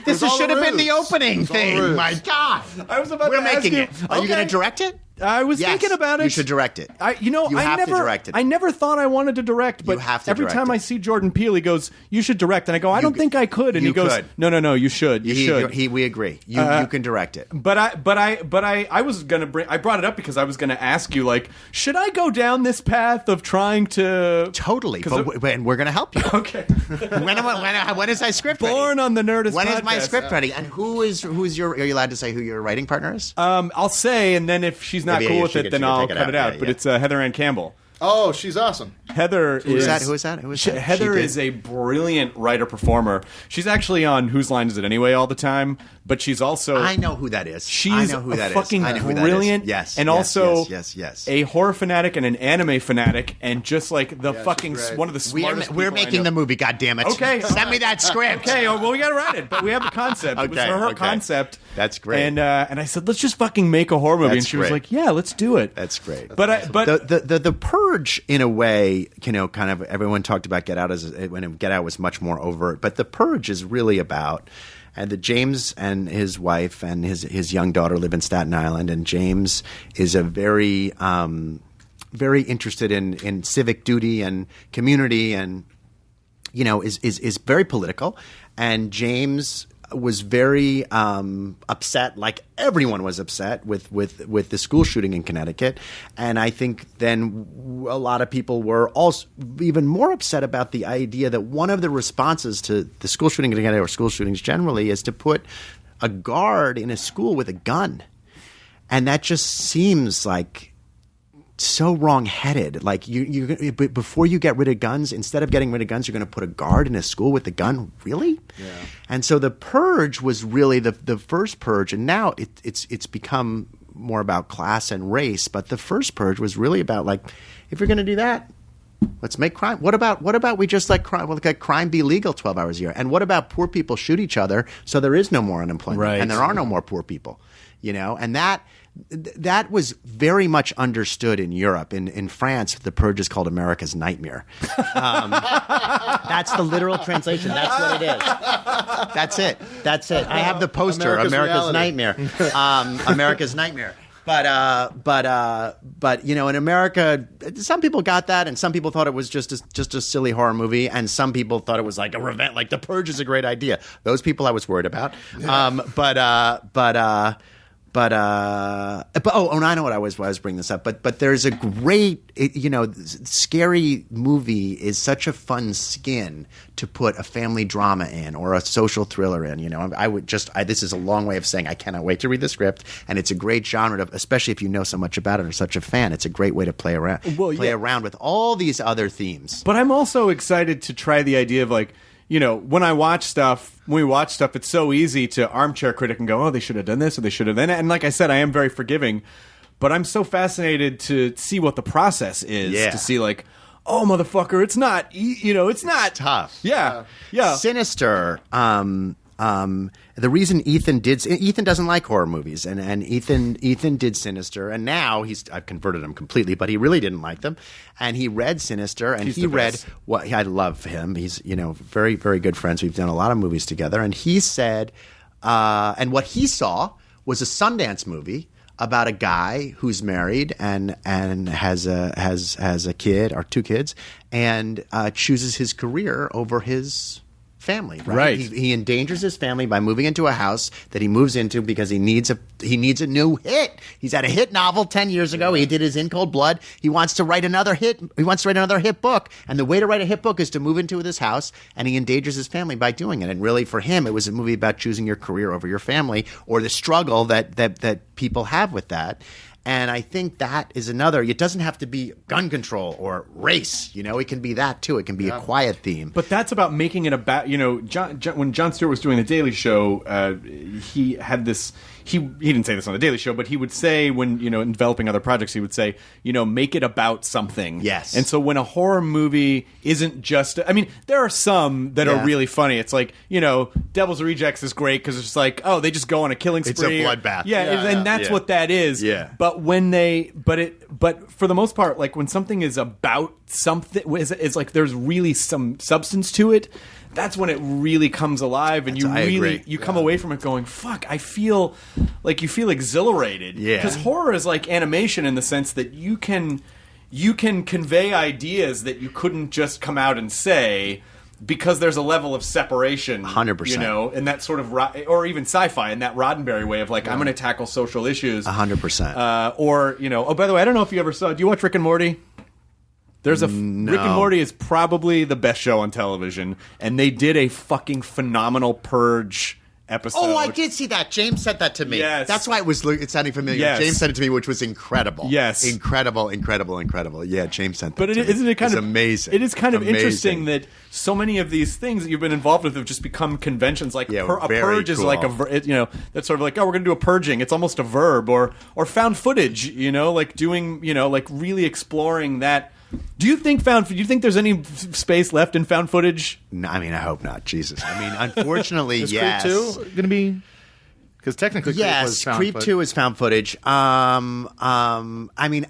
This should have been the opening thing. My God. I was about We're to ask making you. it. Are you going to direct it? I was Yes, thinking about it. You should direct it. I have to direct it. I never thought I wanted to direct, but You have to every direct time it. I see Jordan Peele, he goes, "You should direct," and I go, "I don't think I could," and you he goes, could. "No, you should. You should." We agree. You can direct it. But I was gonna I brought it up because I was gonna ask you, like, should I go down this path of trying to Totally, and we're going to help you. Okay. when is my script ready? Born on the Nerdist When is my podcast. script ready? And who's your? Are you allowed to say who your writing partner is? I'll say, and then if she's not Maybe cool with she it, could- then she could I'll take it cut it out. out. Yeah, But yeah. it's Heather Ann Campbell. Oh, she's awesome. Heather Who is that? Who is that? Heather She did- is a brilliant writer-performer. She's actually on Whose Line Is It Anyway all the time, but she's also... I know who that is. She's I know who that is. fucking I know who brilliant. That is. Yes. And yes, also yes. a horror fanatic and an anime fanatic, and just like the fucking great. one of the smartest We're people I making know. the movie. God damn it! Okay. send me that script. Okay, well, we got to write it, but we have the concept. It was Okay, her okay. concept. That's great. And I said, let's just fucking make a horror movie. That's and she was great. like, yeah, let's do it. That's great. But the Purge, in a way, kind of everyone talked about Get Out when Get Out was much more overt, but the Purge is really about. And the James and his wife and his young daughter live in Staten Island, and James is a very very interested in civic duty and community, and is very political. And James was very upset, like everyone was upset with the school shooting in Connecticut. And I think then a lot of people were also even more upset about the idea that one of the responses to the school shooting in Connecticut, or school shootings generally, is to put a guard in a school with a gun. And that just seems like so wrong-headed. Like you before you get rid of guns, instead of getting rid of guns, you're going to put a guard in a school with a gun. Really? Yeah. And so the Purge was really the first Purge, and now it's become more about class and race. But the first Purge was really about, like, if you're going to do that, let's make crime. What about we just let crime be legal 12 hours a year? And what about poor people shoot each other so there is no more unemployment, Right. and there are no more poor people? And that was very much understood in Europe. In France, the Purge is called America's Nightmare. That's the literal translation. That's what it is. That's it. I have the poster, America's Nightmare. America's Nightmare. But in America, some people got that, and some people thought it was just a silly horror movie, and some people thought it was like a revenge. Like, The Purge is a great idea. Those people I was worried about. But I know what I was bringing this up. But there's a great, scary movie is such a fun skin to put a family drama in, or a social thriller in. This is a long way of saying I cannot wait to read the script, and it's a great genre, especially if you know so much about it or such a fan. It's a great way to play around around with all these other themes. But I'm also excited to try the idea of, like, when we watch stuff, it's so easy to armchair critic and go, oh, they should have done this or they should have done that. And like I said, I am very forgiving, but I'm so fascinated to see what the process is, to see, like, oh, motherfucker, it's not, it's not Tough. Yeah. Sinister. The reason Ethan doesn't like horror movies, and Ethan did Sinister, and now I've converted him completely, but he really didn't like them, and he read Sinister, and he read what I love him. He's very, very good friends. We've done a lot of movies together, and he said, and what he saw was a Sundance movie about a guy who's married and has a kid or two kids, and chooses his career over his family. Right. He endangers his family by moving into a house that he moves into because he needs a new hit. He's had a hit novel 10 years ago. He did his In Cold Blood. He wants to write another hit. He wants to write another hit book. And the way to write a hit book is to move into this house, and he endangers his family by doing it. And really, for him, it was a movie about choosing your career over your family, or the struggle that people have with that. And I think that is another. It doesn't have to be gun control or race. It can be that too. It can be a quiet theme. But that's about making it about, when Jon Stewart was doing The Daily Show, he had this. He didn't say this on The Daily Show, but he would say when, in developing other projects, he would say, make it about something. Yes. And so when a horror movie isn't just, there are some that are really funny. It's like, Devil's Rejects is great because it's just like, oh, they just go on a killing spree. It's a bloodbath. And that's what that is. Yeah. But but for the most part, like, when something is about something, is like there's really some substance to it, that's when it really comes alive, and I agree. you come away from it going, fuck, I feel like you feel exhilarated. Yeah. Because horror is like animation in the sense that you can convey ideas that you couldn't just come out and say, because there's a level of separation, 100%. You know, and that sort of, or even sci-fi in that Roddenberry way of like, I'm going to tackle social issues. 100%. Or, you know, oh, by the way, I don't know if you ever saw, do you watch Rick and Morty? There's Rick and Morty is probably the best show on television, and they did a fucking phenomenal Purge episode. Oh, I did see that. James sent that to me. Yes. That's why it's sounding familiar. Yes. James sent it to me, which was incredible. Yes. Incredible. Yeah, James sent that to me. Isn't it kind it's of amazing? It is kind of Amazing. interesting that so many of these things that you've been involved with have just become conventions. Like Yeah, a very purge is cool. like you know, that's sort of like, oh, we're going to do a purging. It's almost a verb. Or found footage. You know, like doing, you know, like really exploring that. Do you think there's any space left in found footage? No, I mean, I hope not. Jesus. I mean, unfortunately, Is yes. Creep 2 going to be? Because technically, Creep was found Creep footage. 2 is found footage. I mean,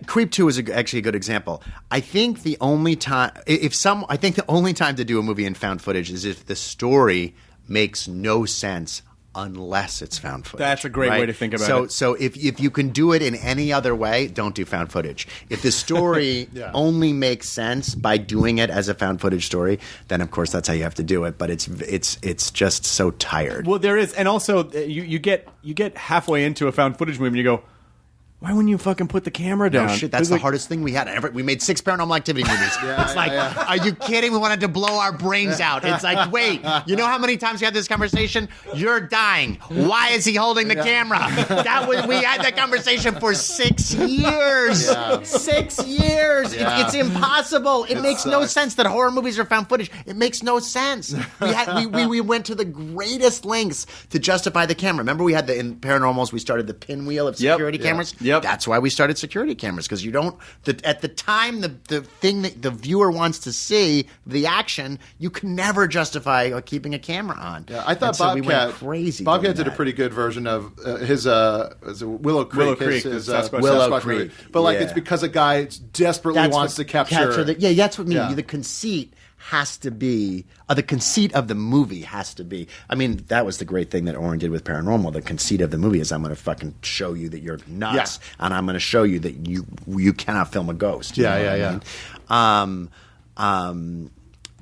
Creep 2 is actually a good example. I think the only time, the only time to do a movie in found footage is if the story makes no sense unless it's found footage. That's a great way to think about it. So if you can do it in any other way, don't do found footage. If the story only makes sense by doing it as a found footage story, then of course that's how you have to do it. But it's just so tired. Well, there is, and also you get halfway into a found footage movie and you go, why wouldn't you fucking put the camera down? No shit, that's the hardest thing we had. We made 6 Paranormal Activity movies. Are you kidding? We wanted to blow our brains out. It's like, wait, you know how many times we had this conversation? You're dying. Why is he holding the camera? We had that conversation for 6 years. 6 years. It's impossible. It makes no sense that horror movies are found footage. It makes no sense. We went to the greatest lengths to justify the camera. Remember, we had in Paranormals, we started the pinwheel of security cameras. Yep. That's why we started security cameras, because you don't at the time the thing that the viewer wants to see, the action, you can never justify keeping a camera on. Yeah, I thought we Bobcat went crazy. Bobcat doing did a that. pretty good version of his Willow Creek. His Sasquatch Willow Sasquatch Creek. movie. But like Yeah. it's because a guy desperately wants to capture that's what I mean. Yeah. The conceit has to be the conceit of the movie has to be. I mean, that was the great thing that Oren did with Paranormal. The conceit of the movie is I'm going to fucking show you that you're nuts, and I'm going to show you that you cannot film a ghost. You know what I mean?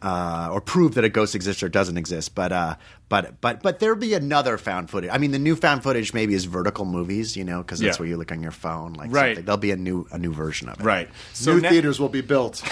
Or prove that a ghost exists or doesn't exist. But there'll be another found footage. I mean, the new found footage maybe is vertical movies, you know, because that's where you look on your phone, like Right. something. There'll be a new version of it. Right. New theaters will be built.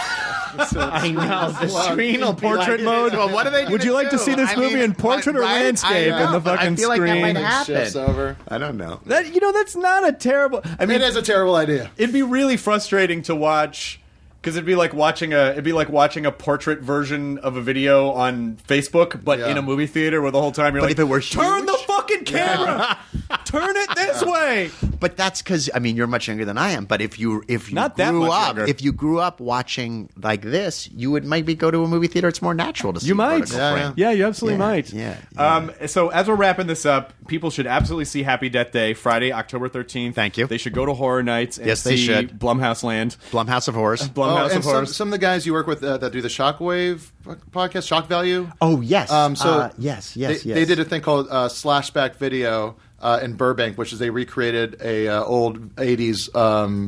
I know the screen will portrait mode. Well, what are they? Would you like to see this movie in portrait or landscape in the fucking I feel like that screen? might happen. Shifts over. I don't know. That's not a terrible. I mean, It is a terrible idea. it'd be really frustrating to watch. Because it'd be like watching a portrait version of a video on Facebook, but in a movie theater where the whole time you're But like, if it were turn huge- the fucking camera, turn it this way. But that's because you're much younger than I am. But if you Not that much younger. if you grew up watching like this, you would maybe go to a movie theater. It's more natural to see. You might, vertical frame. yeah, you absolutely Yeah, might. yeah. So as we're wrapping this up, people should absolutely see Happy Death Day, Friday, October 13th. Thank you. They should go to Horror Nights and Yes, they see should. Blumhouse Land, Blumhouse of Horrors. Blumhouse and of Horrors. some of the guys you work with that do the Shockwave podcast, Shock Value. Oh yes. Yes. Yes. They did a thing called Slashback Video in Burbank, which is they recreated a old '80s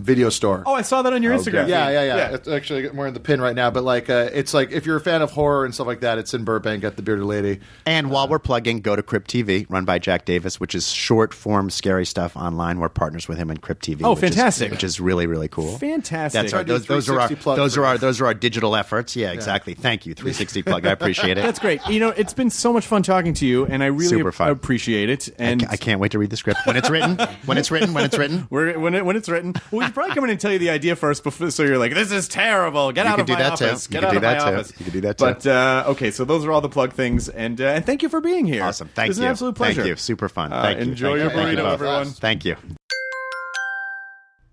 video store. Oh, I saw that on your Instagram. Yeah. It's actually we're in the pin right now, but like it's like if you're a fan of horror and stuff like that, it's in Burbank at the Bearded Lady. And while we're plugging, go to Crypt TV, run by Jack Davis, which is short form scary stuff online. We're partners with him in Crypt TV. Oh, which fantastic. which is really really cool. Fantastic. That's right. Try to do Those are our 360 plug those are our digital efforts. Yeah, exactly. Thank you, 360 plug. I appreciate it. That's great. You know, it's been so much fun talking to you, and I really Super fun. appreciate it. And I can't wait to read the script when it's written. When it's written. when it's written, well, we should probably come in and tell you the idea first, before, so you're like, "This is terrible. Get out of my office. Get out of my office." You can do that too. But okay, so those are all the plug things, and thank you for being here. Awesome. Thank you. It's an absolute pleasure. Thank you. Super fun. Thank you. Enjoy Thank your you. burrito, Thank you. everyone. Thank you.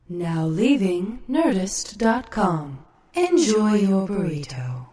Now leaving Nerdist.com. Enjoy your burrito.